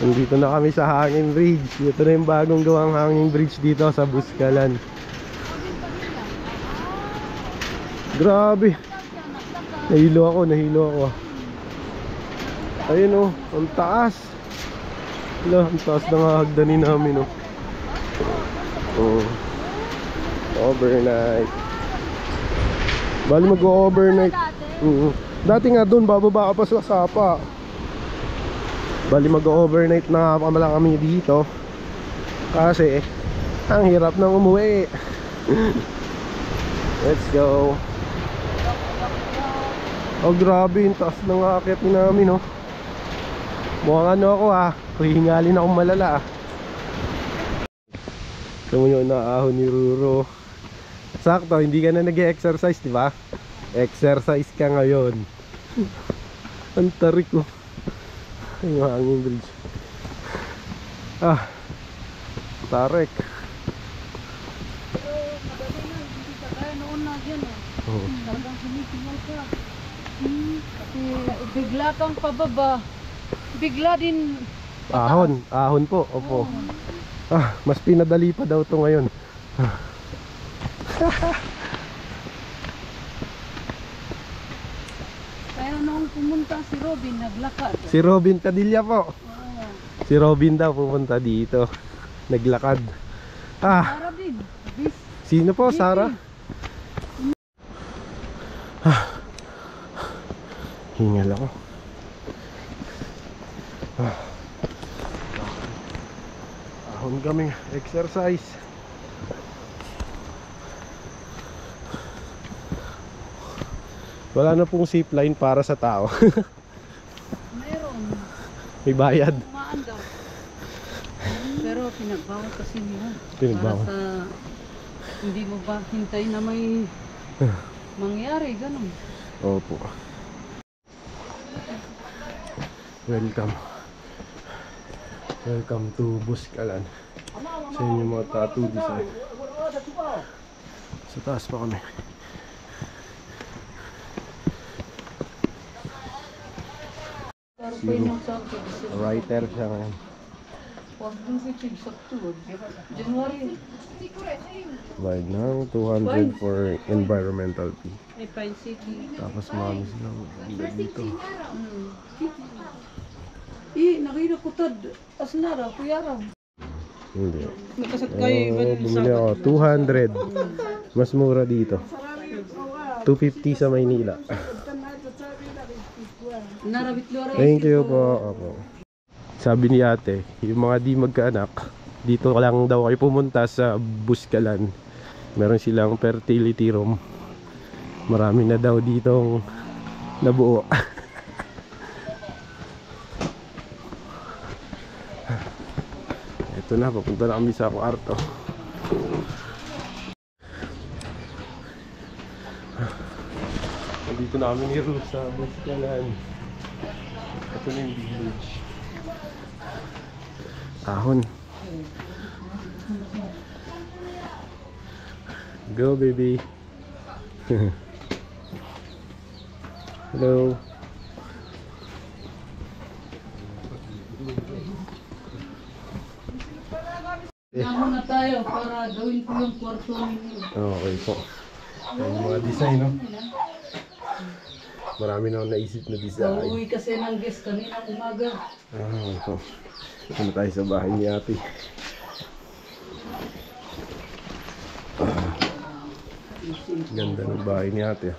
Nandito na kami sa hangin bridge. Ito na yung bagong gawang hangin bridge dito sa Buskalan. Grabe. Nahilo ako. Ayun oh, ang taas. Ang taas na nga hagdanin namin oh. Overnight. Bali mag-overnight. Dati nga doon bababa ka pa sa Sapa. Bali mag-overnight na kami dito. Kasi ang hirap nang umuwi. Let's go. Oh grabe, yung taas ng aakyat namin oh. Mukhang ano ako hihingalin akong malala Ito mo yung naahon ni Ruro. Sakto, hindi ka na nag-exercise, di ba? Exercise ka ngayon. Ang tarik ko. Yung hangin bridge. Tarik. Pero madali na, hindi ka kaya noon na dyan Talagang sinitingal ka. Kasi bigla kang pababa. Bigla din Ahon po, opo. Mas pinadali pa daw to ngayon. Kaya noong pumunta si Robin, naglakad. Si Robin Cadilla po. Si Robin daw pupunta dito. Naglakad. Sara din. Sino po, Sara? Hingal ako. Ahon kami exercise. Wala na pong zipline para sa tao. Meron. May bayad. Umaandar. Pero pinagbawal kasi niya. Pinagbawal. Para sa hindi mo ba hintay na may mangyari, ganun. Opo. Welcome. Welcome to Buskalan. Sa inyo mga tattoo design. Sa taas pa kami. Writer siya ngayon. Bayad ng 200 for environmental fee. Tapos marami silang dito. Nakita ko tad. Asnara, kuyara. Hindi. Nakasat kayo. Bumili ako. 200. Mas mura dito. 250 sa Maynila. Thank you po. Opo. Sabi ni ate, yung mga di magkaanak, dito lang daw kayo pumunta sa Buskalan. Meron silang fertility room. Marami na daw ditong nabuo. Ito na, papunta na kami sa kwarto. Dito na kami ni Ruth sa Buskalan. Ito na yung village. Ahon. Go baby. Hello. Naman na tayo para gawin ko yung kwarto ninyo. Okay po. Yung mga design, no? Marami na akong naisip na design. Uuwi kasi ng guest kanina umaga. Okay. Ito na tayo sa bahay ni ate. Ganda ng bahay ni ate.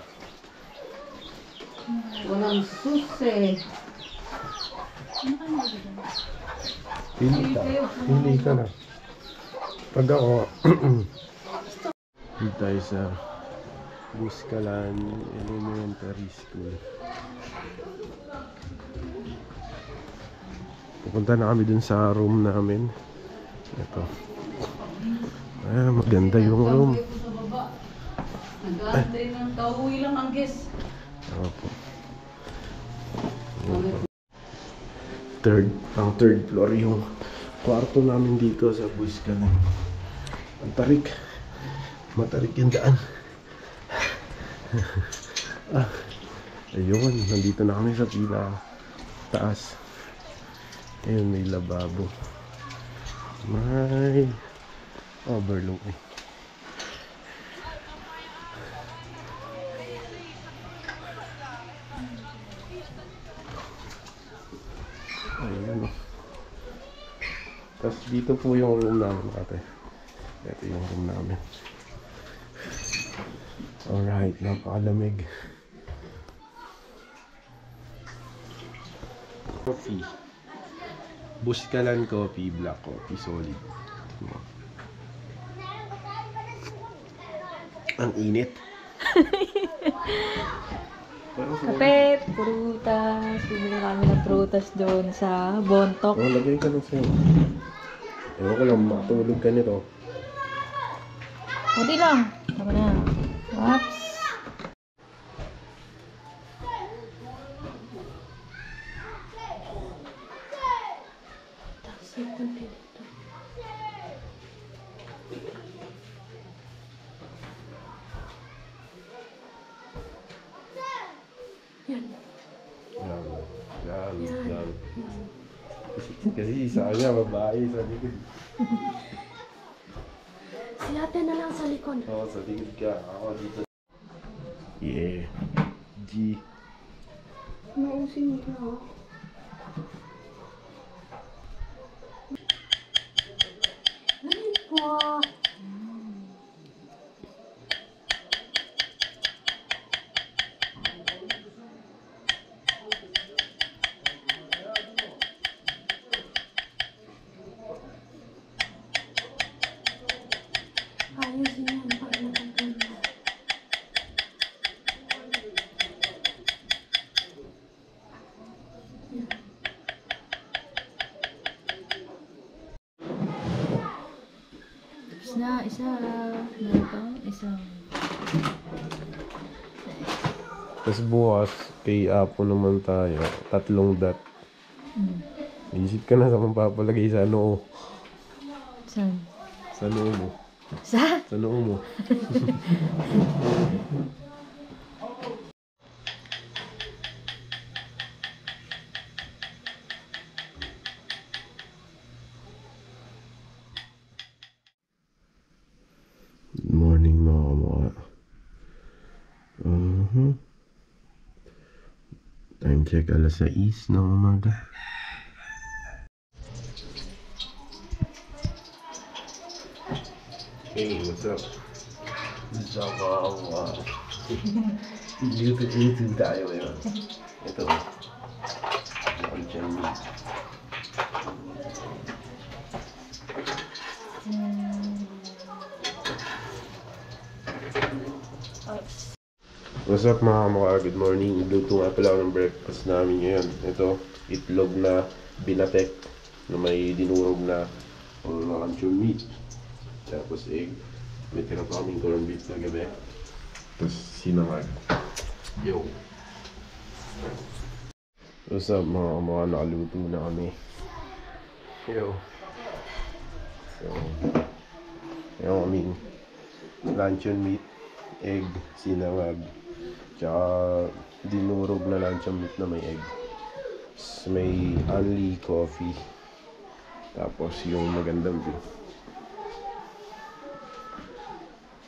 Walang susi. Pili ka na. Pag ako, dito tayo sa Buskalan Elementary School. Pupunta na kami dun sa room namin. Ito. Maganda yung room. Nag-aantay ng kauwi lang ang guest. Opo. Third floor yung kwarto namin dito sa Buskalan. Matarik yung daan. Ayun, nandito na kami sa taas. Ayun, may lababo. May overlook eh. Ayun. Tapos dito po yung room namin ate. Ito yung room namin. Alright, napakalamig. Coffee. Buskalan coffee, black coffee, solid. Ang init. Kape, prutas. Bibili kami ng prutas doon sa Bontok. Oh, lagay ka lang sa'yo. Ewan ko lang, makatulog ka nito. Kunti lang. Tama na. Whoops. Yan. Kasi isa niya, babae sa likod. Si ate na lang sa likod. Oo, sa likod ka. Ako dito. Yeah. G. Nausin ka. Ganun po. Ayusin yan pag nataganda. Tapos na, isa. Meron pa? Isa. Tapos bukas, kay Apo naman tayo. 3 dot. Isip ka na sa kung papalagay sa noo. Saan? Sa noo mo. Sa? Sa noo mo. Good morning mga kamukha. Time check alas 6 ng umaga. Hey, what's up? What's up mga kamukha? YouTube tayo ngayon. Ito. Luncheon meat. What's up mga kamukha? Good morning. Luto nga pala ako ng breakfast namin ngayon. Ito, itlog na binatek na may dinurog na luncheon meat. Tapos egg. May tira pa kaming corned beef na gabi. Tapos sinangag. Yo! What's up mga kamukha? Nakaluto na kami. Yo! So, yung kaming luncheon meat, egg, sinangag, tsaka dinurog na luncheon meat na may egg. Tapos may only coffee. Tapos yung magandang view.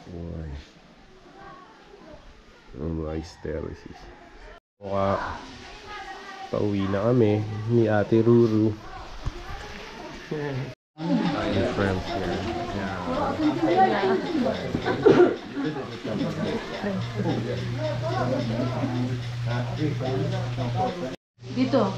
Why? Rice terraces. Mukha pauwi na kami ni Ate Ruru. My friends here. Dito.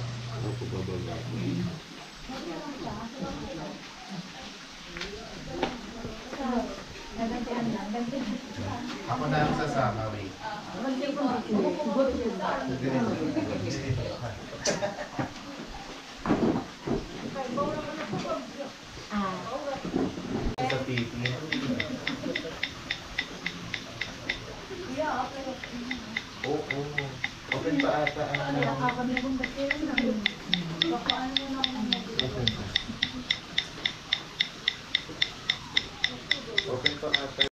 Ako na ang sasama, wait. Sa TV. Oo. Open pa ata ang open pa ata.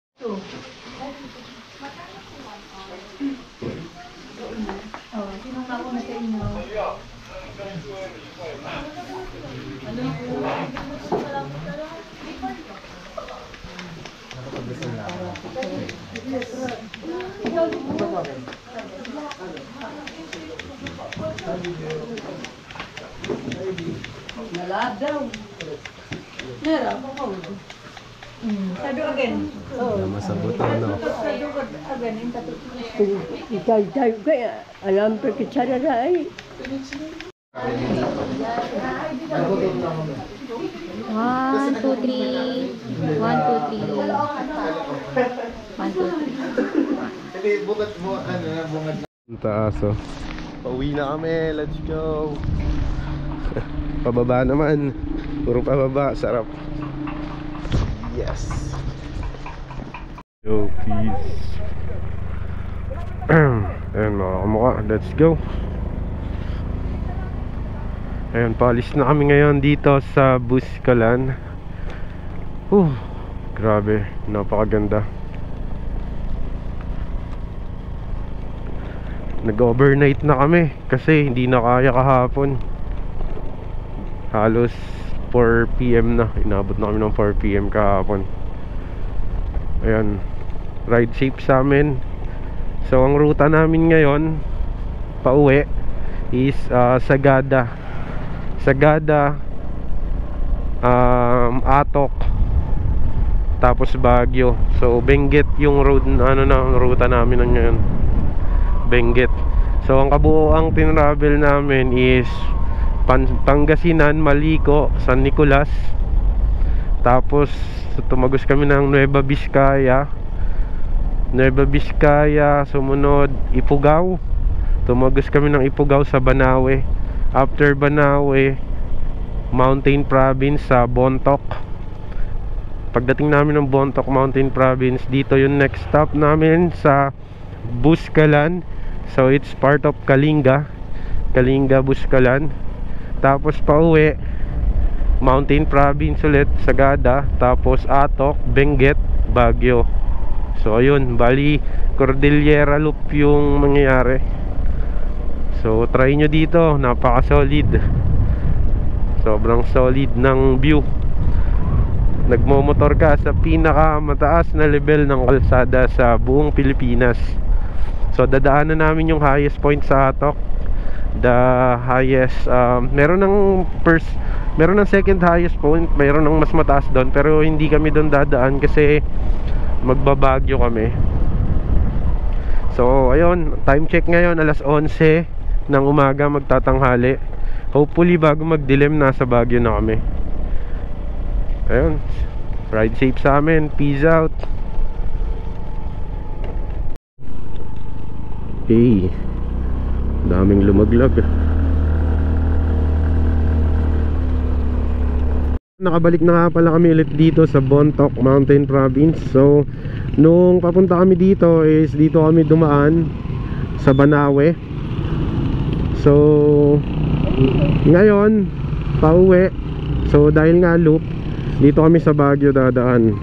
Sinong nauna sa inyo? Nalad daw. Nera, papawag. Sado again. Masabot ano. Sado again. Yung tatlo. Itay-tay kaya. Alam pa kitsara na ay. 1, 2, 3. 1, 2, 3. 1, 2, 3. Hindi, bukat mo, bungad na. Ang taas oh. Pauwi na kami, let's go. Pababa naman. Puro pababa, sarap. Yes. Yo, peace. Ayan mga kamukha, let's go. Ayan, paalis na kami ngayon dito sa Buskalan. Grabe, napakaganda. Nag-overnight na kami kasi hindi na kaya kahapon. Halos 4 PM na. Inabot na kami ng 4 PM kahapon. Ayan, ride safe sa amin. So ang ruta namin ngayon pauwi is Sagada, Atok, tapos Baguio. So Benguet yung road na ruta namin ngayon. Benguet. So ang kabuoang tinravel namin is Pangasinan, Maliko, San Nicolas. Tapos tumagos kami ng Nueva Vizcaya, sumunod Ifugao. Tumagos kami ng Ifugao sa Banawe. After Banawe, Mountain Province sa Bontoc. Pagdating namin ng Bontoc Mountain Province, dito yung next stop namin sa Buskalan. So it's part of Kalinga, Buskalan. tapos pauwi Mountain Province ulit, Sagada, tapos Atok, Benguet, Baguio. So ayun, bali Cordillera Loop yung mangyayari. So try nyo dito, napaka solid, sobrang solid ng view. Nagmomotor ka sa pinaka mataas na level ng kalsada sa buong Pilipinas. So dadaanan namin yung highest point sa Atok, the highest, meron ng second highest point, meron ng mas mataas doon, pero hindi kami doon dadaan kasi magbabagyo kami. So ayun, time check ngayon alas 11 ng umaga, magtatanghali. Hopefully bago magdilim nasa Baguio na kami. Ayun, ride safe sa amin, peace out. Hey, daming lumaglag. Nakabalik na nga pala kami ulit dito sa Bontoc Mountain Province. So nung papunta kami dito is dito kami dumaan sa Banawe. So ngayon pauwi, so dahil nga loop, dito kami sa Baguio dadaan.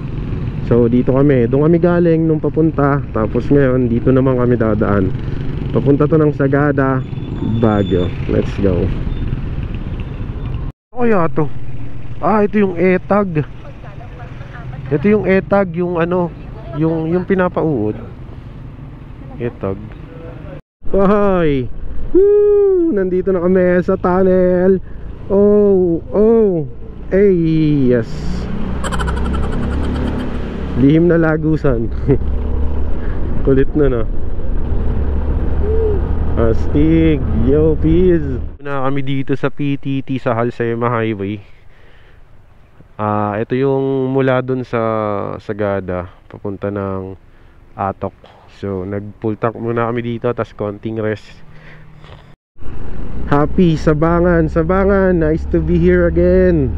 So dito kami, doon kami galing nung papunta, tapos ngayon dito naman kami dadaan. Papunta to ng Sagada, Baguio. Let's go. Kaya to, ito yung etag. Ito yung etag, yung ano, yung pinapauod. Etag. Hoy! Woo! Nandito na kami sa tunnel. Yes. Lihim na lagusan. Kulit na. Astig. Yo, peace. Na kami dito sa PTT sa Halsema Highway. Ito yung mula dun sa Sagada papunta ng Atok. So nag-full tank muna kami dito, tas konting rest. Happy Sabangan, nice to be here again.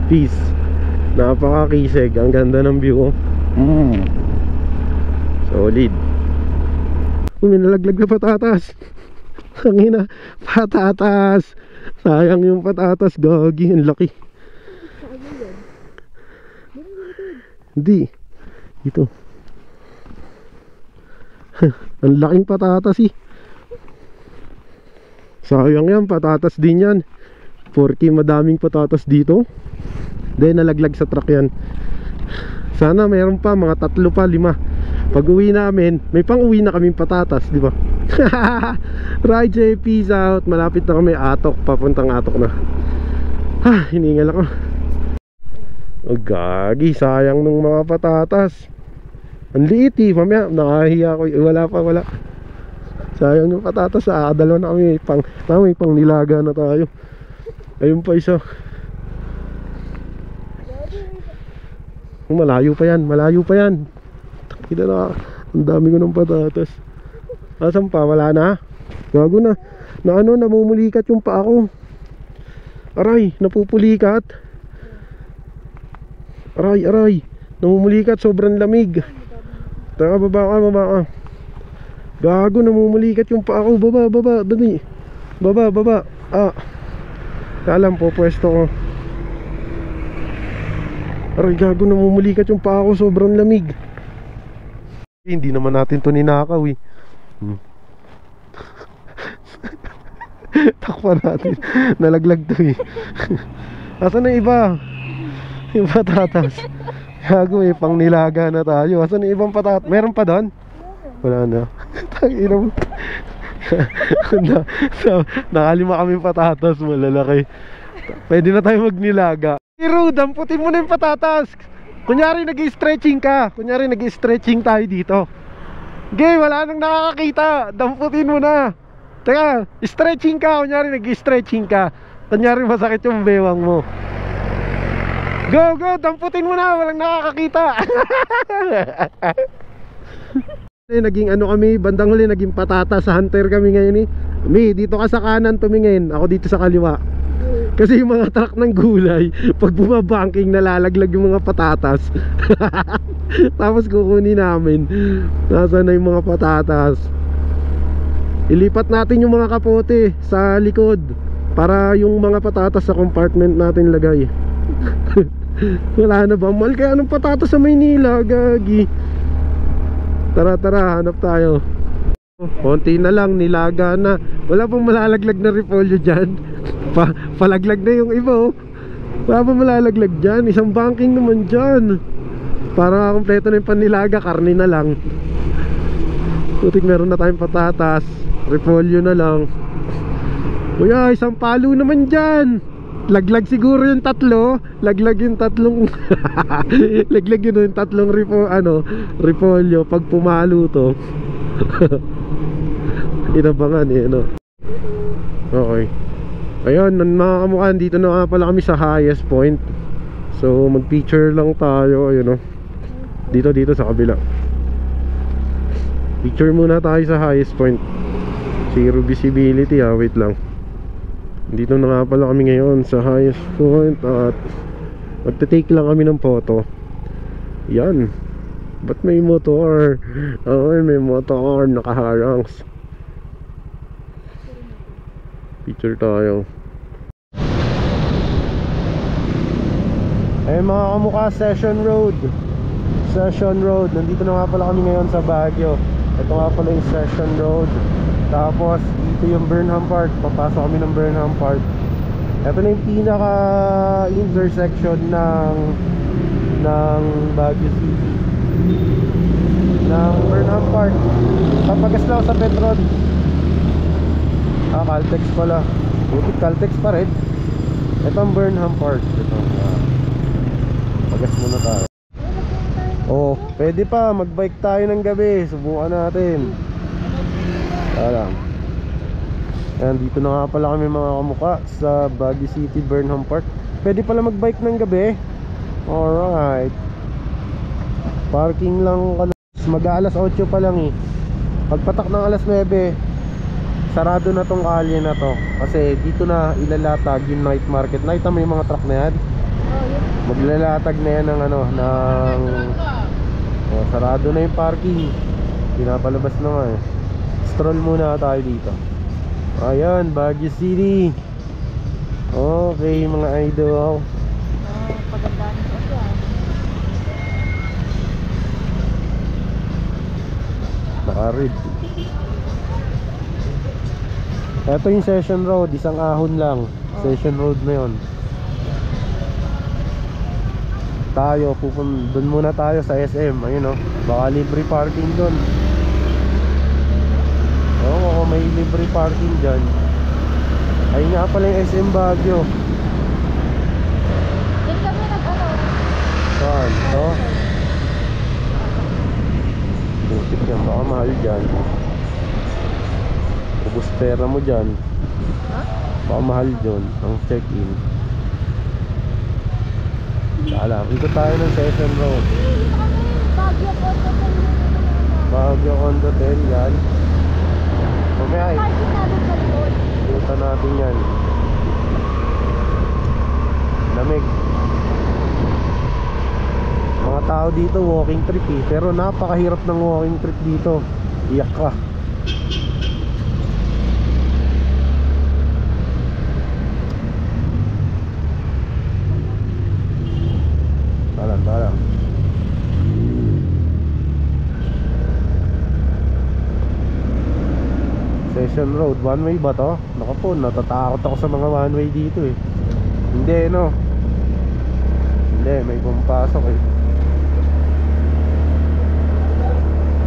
Peace. Napakakisig, ang ganda ng view. Solid. May nalaglag na patatas. Hangina, patatas. Sayang yung patatas, gagi, ang laki. Hindi. Ito. Ang laking patatas eh. Sayang yan, patatas din yan. Porky madaming patatas dito. Then nalaglag sa truck yan. Sana mayroon pa, mga 3 pa, 5. Pag uwi namin, may pang uwi na kaming patatas, di ba? Right, Jay, peace out. Malapit na kami Atok, papuntang Atok na. Hiningal ako. Gagi, sayang nung mga patatas. Ang liit eh, mamaya nakahiya ko. Wala. Sayang yung patatas, dalawa na kami. May pang nilaga na tayo. Ayun pa isa. Malayo pa yan. Kita na, ang dami ko ng patatas. Asan pa? Wala na? Gago na. Namumulikat yung paa ko. Aray, napupulikat. Aray, namumulikat, sobrang lamig. Taka, baba ka. Gago, namumulikat yung paa ko. Baba, dali. Baba. Alam po, pwesto ko. Aray, gago, namumulikat yung paa ko, sobrang lamig. Hindi naman natin to ninakaw eh. Takpan natin. Nalaglag to eh. Asan na iba? Yung patatas. Gago eh, pang nilaga na tayo. Asan yung ibang patatas? Meron pa doon? Wala na. Tangina mo. Nakalima kami patatas, malalaki. Pwede na tayo magnilaga. Pero damputin mo na yung patatas. Kunyari nag-stretching ka. Kunyari nag-stretching tayo dito. Okay, wala nang nakakakita. Damputin mo na. Teka, stretching ka. Kunyari nag-stretching ka. Kunyari masakit yung bewang mo. Go, damputin mo na. Walang nakakakita. Naging ano kami, bandang huli naging patata sa hunter kami ngayon eh. Dito ka sa kanan tumingin, ako dito sa kaliwa. Kasi yung mga truck ng gulay, pag bumabanking nalalaglag yung mga patatas. Tapos kukunin namin. Nasaan na yung mga patatas? Ilipat natin yung mga kapote sa likod. para yung mga patatas sa compartment natin lagay. Wala na ba? Mahal kaya ng patatas sa Maynila, gagi. Tara, hanap tayo. Konti na lang, nilaga na. Wala pang malalaglag na repolyo dyan. Palaglag na yung iba, oh. Wala pang malalaglag dyan. Isang banking naman dyan. Para kompleto na yung panilaga, karne na lang. Putik, meron na tayong patatas. Repolyo na lang. Kuya, isang palo naman dyan. Laglag siguro yung tatlo. Laglag yung tatlong laglag yun yung tatlong repolyo pag pumalo to. Inabangan eh, no? Okay. Ayun, mga kamukhan, dito na nga pala kami sa highest point. So mag picture lang tayo. Ayun, no? Dito sa kabila. Picture muna tayo sa highest point. Zero visibility, wait lang. Dito na nga pala kami ngayon sa highest point. At magte-take lang kami ng photo. Yan. Ba't may motor? Ay, may motor nakaharang. Picture tayo. Eh mga kamukha, Session Road. Nandito na nga pala kami ngayon sa Baguio. Ito nga pala yung Session Road. Tapos dito yung Burnham Park. Papasok kami ng Burnham Park. Ito na yung pinaka intersection ng Baguio City, ng Burnham Park. Papagas lang sa Petron. Caltex pala. Butit Caltex pa rin. Ito ang Burnham Park. Ito. Pagas muna tayo. Oh, pwede pa magbike tayo ng gabi. Subukan natin. Alam. Ayan, dito na nga pala kami mga kamukha sa Baguio City, Burnham Park. Pwede pala magbike ng gabi. Alright. Parking lang. Mag-aalas 8 pa lang eh. Pagpatak ng alas 9, sarado na tong kalye na to. Kasi dito na ilalatag yung night market. Nakita mo yung mga truck na yan? Maglalatag na yan ng sarado na yung parking. Pinapalabas na nga eh. Stroll muna tayo dito. Ayan, Baguio City. Okay mga idol. Pagandaan ko siya. Nakarid. Ito yung Session Road. Isang ahon lang. Session Road na yun. Tayo, doon muna tayo sa SM. Ayun, oh. Baka libre parking doon. Oo, may libre parking dyan. Ayun nga pala yung SM Baguio. Diyan kami Saan? Ito? Butik yan, baka mahal dyan. Ubus pera mo dyan. Baka mahal dyan ang check-in. Alam, ito tayo ng Session Road. Baguio Condotel yan. Mamaya eh, dito natin yan. Lamig. Mga tao dito walking trip eh. Pero napakahirap ng walking trip dito. Iyak ka. Balang. Session Road, one way ba to? Naku po, natatakot ako sa mga one way dito eh. Hindi, no? Hindi, may pumapasok eh.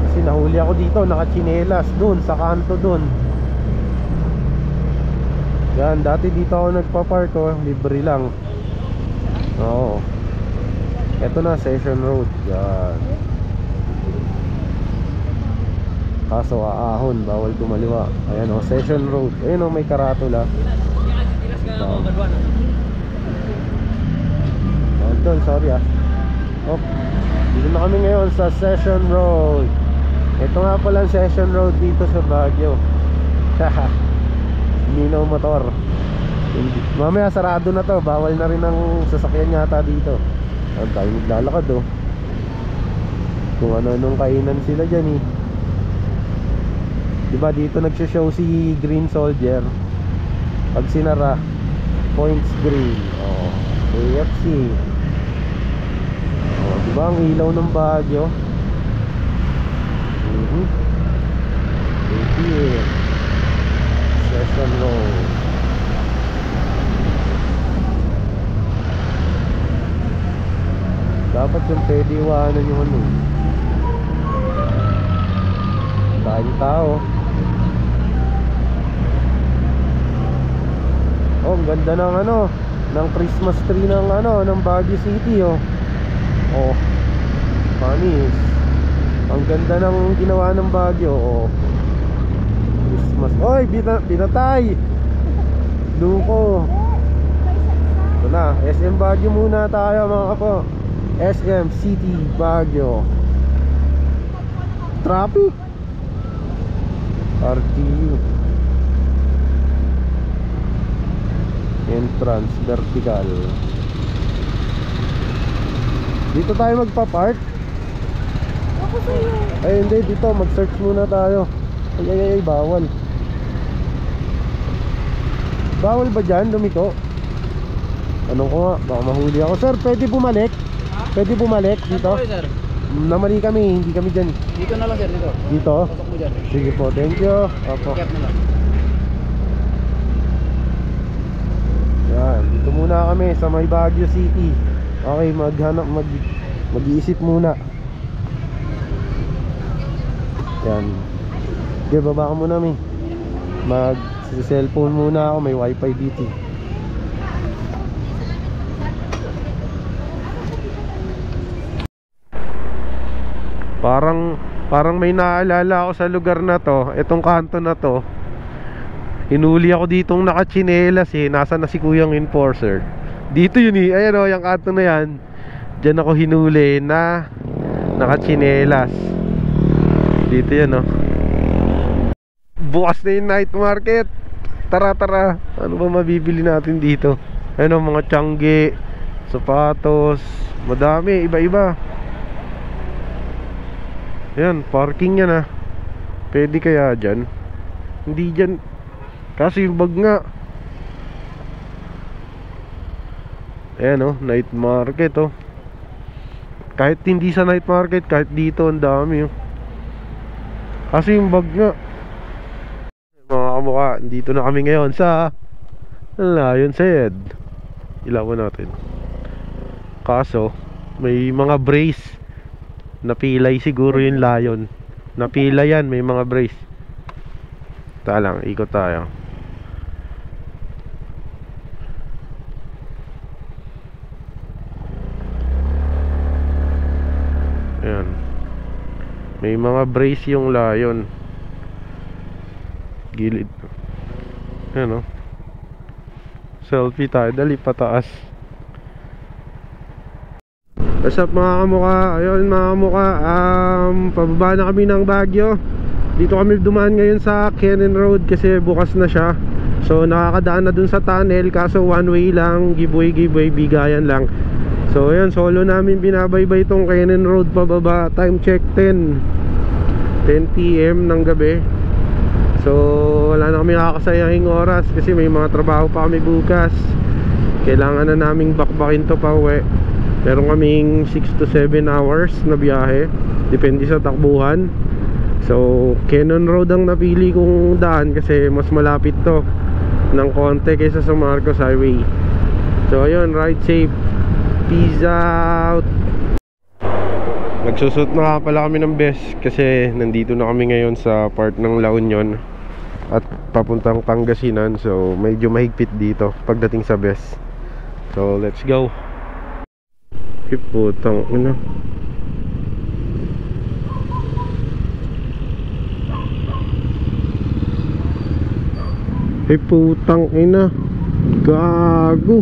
Kasi nahuli ako dito, nakachinelas dun, sa kanto dun. Yan, dati dito ako nagpa-park, oh, libre lang. Oo. Ito na, Session Road. Yan. Kaso aahon, bawal kumaliwa. Ayan o, Session Road. Ayan o, may karatula. Doon, sorry ah. Oh, dito na kami ngayon sa Session Road. Ito nga pala ang Session Road dito sa Baguio. Ninaw motor. Mamaya sarado na to. Bawal na rin ang sasakyan yata dito. Ang tayo naglalakad oh. Kung ano-anong kainan sila dyan eh. Diba dito nagsishow si Green Soldier. Pag sinara, Points Grill. Oh, KFC. Oh, diba ang ilaw ng Baguio? ATM. Session Road. Dapat yung pwede iwanan yung ano. Dahil tao. Oh, ang ganda ng ano, ng Christmas tree ng ano, ng Baguio City, oh. Oh, panis. Ang ganda ng ginawa ng Baguio, oh. Christmas. Oy, binatay. Luko. Ito na, SM Baguio muna tayo mga kapo. SM City Baguio. Traffic. RTU. Entrance vertical. Dito tayo magpa-park. Ay hindi, dito mag-search muna tayo. Ay, bawal. Bawal ba dyan, lumiko? Anong ko nga, baka mahuli ako. Sir, pwede bumalik? Pwede bumalik dito? Namali kami, hindi kami dyan. Dito na lang sir, dito. Dito? Pasok mo dyan. Sige po, thank you. Opo. Kaya na lang. Yan, dito muna kami sa may Baguio City. Okay, mag-iisip muna. Yan. Okay, baba ka muna mi. Mag-cellphone muna ako, may wifi dito. Parang may naalala ako sa lugar na to. Itong kanto na to, hinuli ako ditong nakachinelas eh. Nasaan na si kuyang enforcer? Dito yun eh, ayan o, yung kanto na yan. Diyan ako hinuli na nakachinelas. Dito yan o. Bukas na yung night market. Tara. Ano ba mabibili natin dito? Ayan o, mga tiyangge, sapatos, madami, iba-iba. Ayan, parking yan ah. Pwede kaya dyan? Hindi dyan. Kasi yung bag nga. Ayan oh, night market oh. Kahit hindi sa night market, kahit dito ang dami oh. Kasi yung bag nga. Mga kamukha, dito na kami ngayon sa Lion Head. Ilawan natin. Kaso may mga brace. Napilay siguro yung lion. Napila yan, may mga brace. Taka lang, ikot tayo. Ayan. May mga brace yung lion. Gilid. Ayan o. Selfie tayo, dali pataas. What's up mga kamukha? Ayun mga kamukha, pababa na kami ng Baguio. Dito kami dumaan ngayon sa Cannon Road kasi bukas na siya. So nakakadaan na dun sa tunnel, kaso one way lang, giveaway, bigayan lang. So ayun, solo namin binabaybay itong Cannon Road pababa. Time check 10 PM ng gabi. So wala na kami nakakasayanging oras kasi may mga trabaho pa kami bukas. Kailangan na naming bakbakin to pa uwi. Meron kaming 6 to 7 hours na biyahe, depende sa takbuhan. So Cannon Road ang napili kong daan kasi mas malapit to ng konti kaysa sa Marcos Highway. So ayun, ride safe. Peace out. Nagsusot na nga pala kami ng best kasi nandito na kami ngayon sa part ng La Union at papuntang Pangasinan. So medyo mahigpit dito pagdating sa best. So let's go. Putang ina. Putang ina. Gago.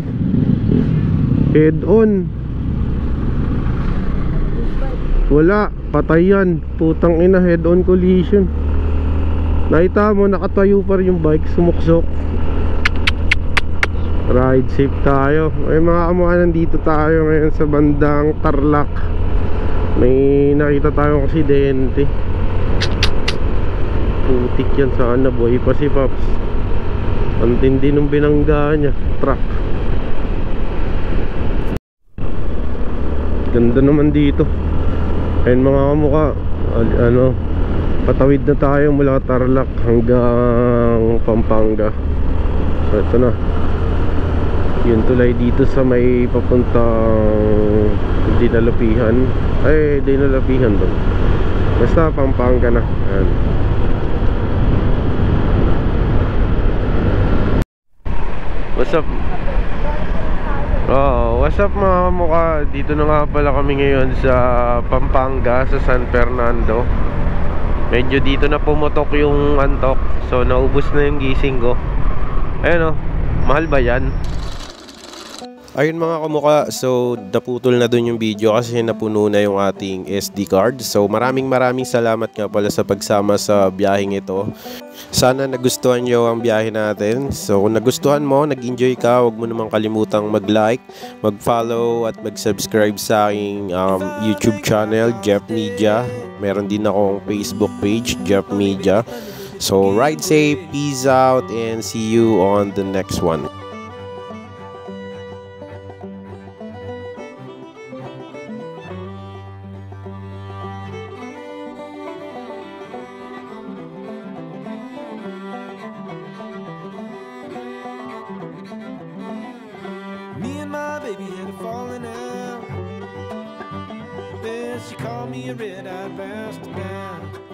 Head on. Wala, patay yan. Putang ina, head on collision. Nakita mo, nakatayo pa rin yung bike, sumuksok. Ride safe tayo. Ay mga kamukha, nandito tayo ngayon sa bandang Tarlac. May nakita tayong aksidente. Putik yan, saan na buhay pa si Pops. Ang tindi nung binangga niya, truck. Ganda naman dito. Ayun mga kamukha, patawid na tayo mula Tarlac hanggang Pampanga. So ito na. Yung tulay dito sa may papuntang Dinalapihan. Ay, Dinalapihan ba? Basta Pampanga na. Ayan. What's up? What's up mga kamukha? Dito na nga pala kami ngayon sa Pampanga, sa San Fernando. Medyo dito na pumutok yung antok. So naubos na yung gising ko. Ayun mahal ba yan? Ayun mga kamukha, so naputol na dun yung video kasi napuno na yung ating SD card. So maraming salamat nga pala sa pagsama sa biyaheng ito. Sana nagustuhan nyo ang biyahe natin. So kung nagustuhan mo, nag-enjoy ka, huwag mo namang kalimutang mag-like, mag-follow at mag-subscribe sa aking YouTube channel, Jeff Media. Meron din akong Facebook page, Jeff Media. So ride safe, peace out, and see you on the next one. Me and my baby had a falling out. Then she called me a red-eyed bastard.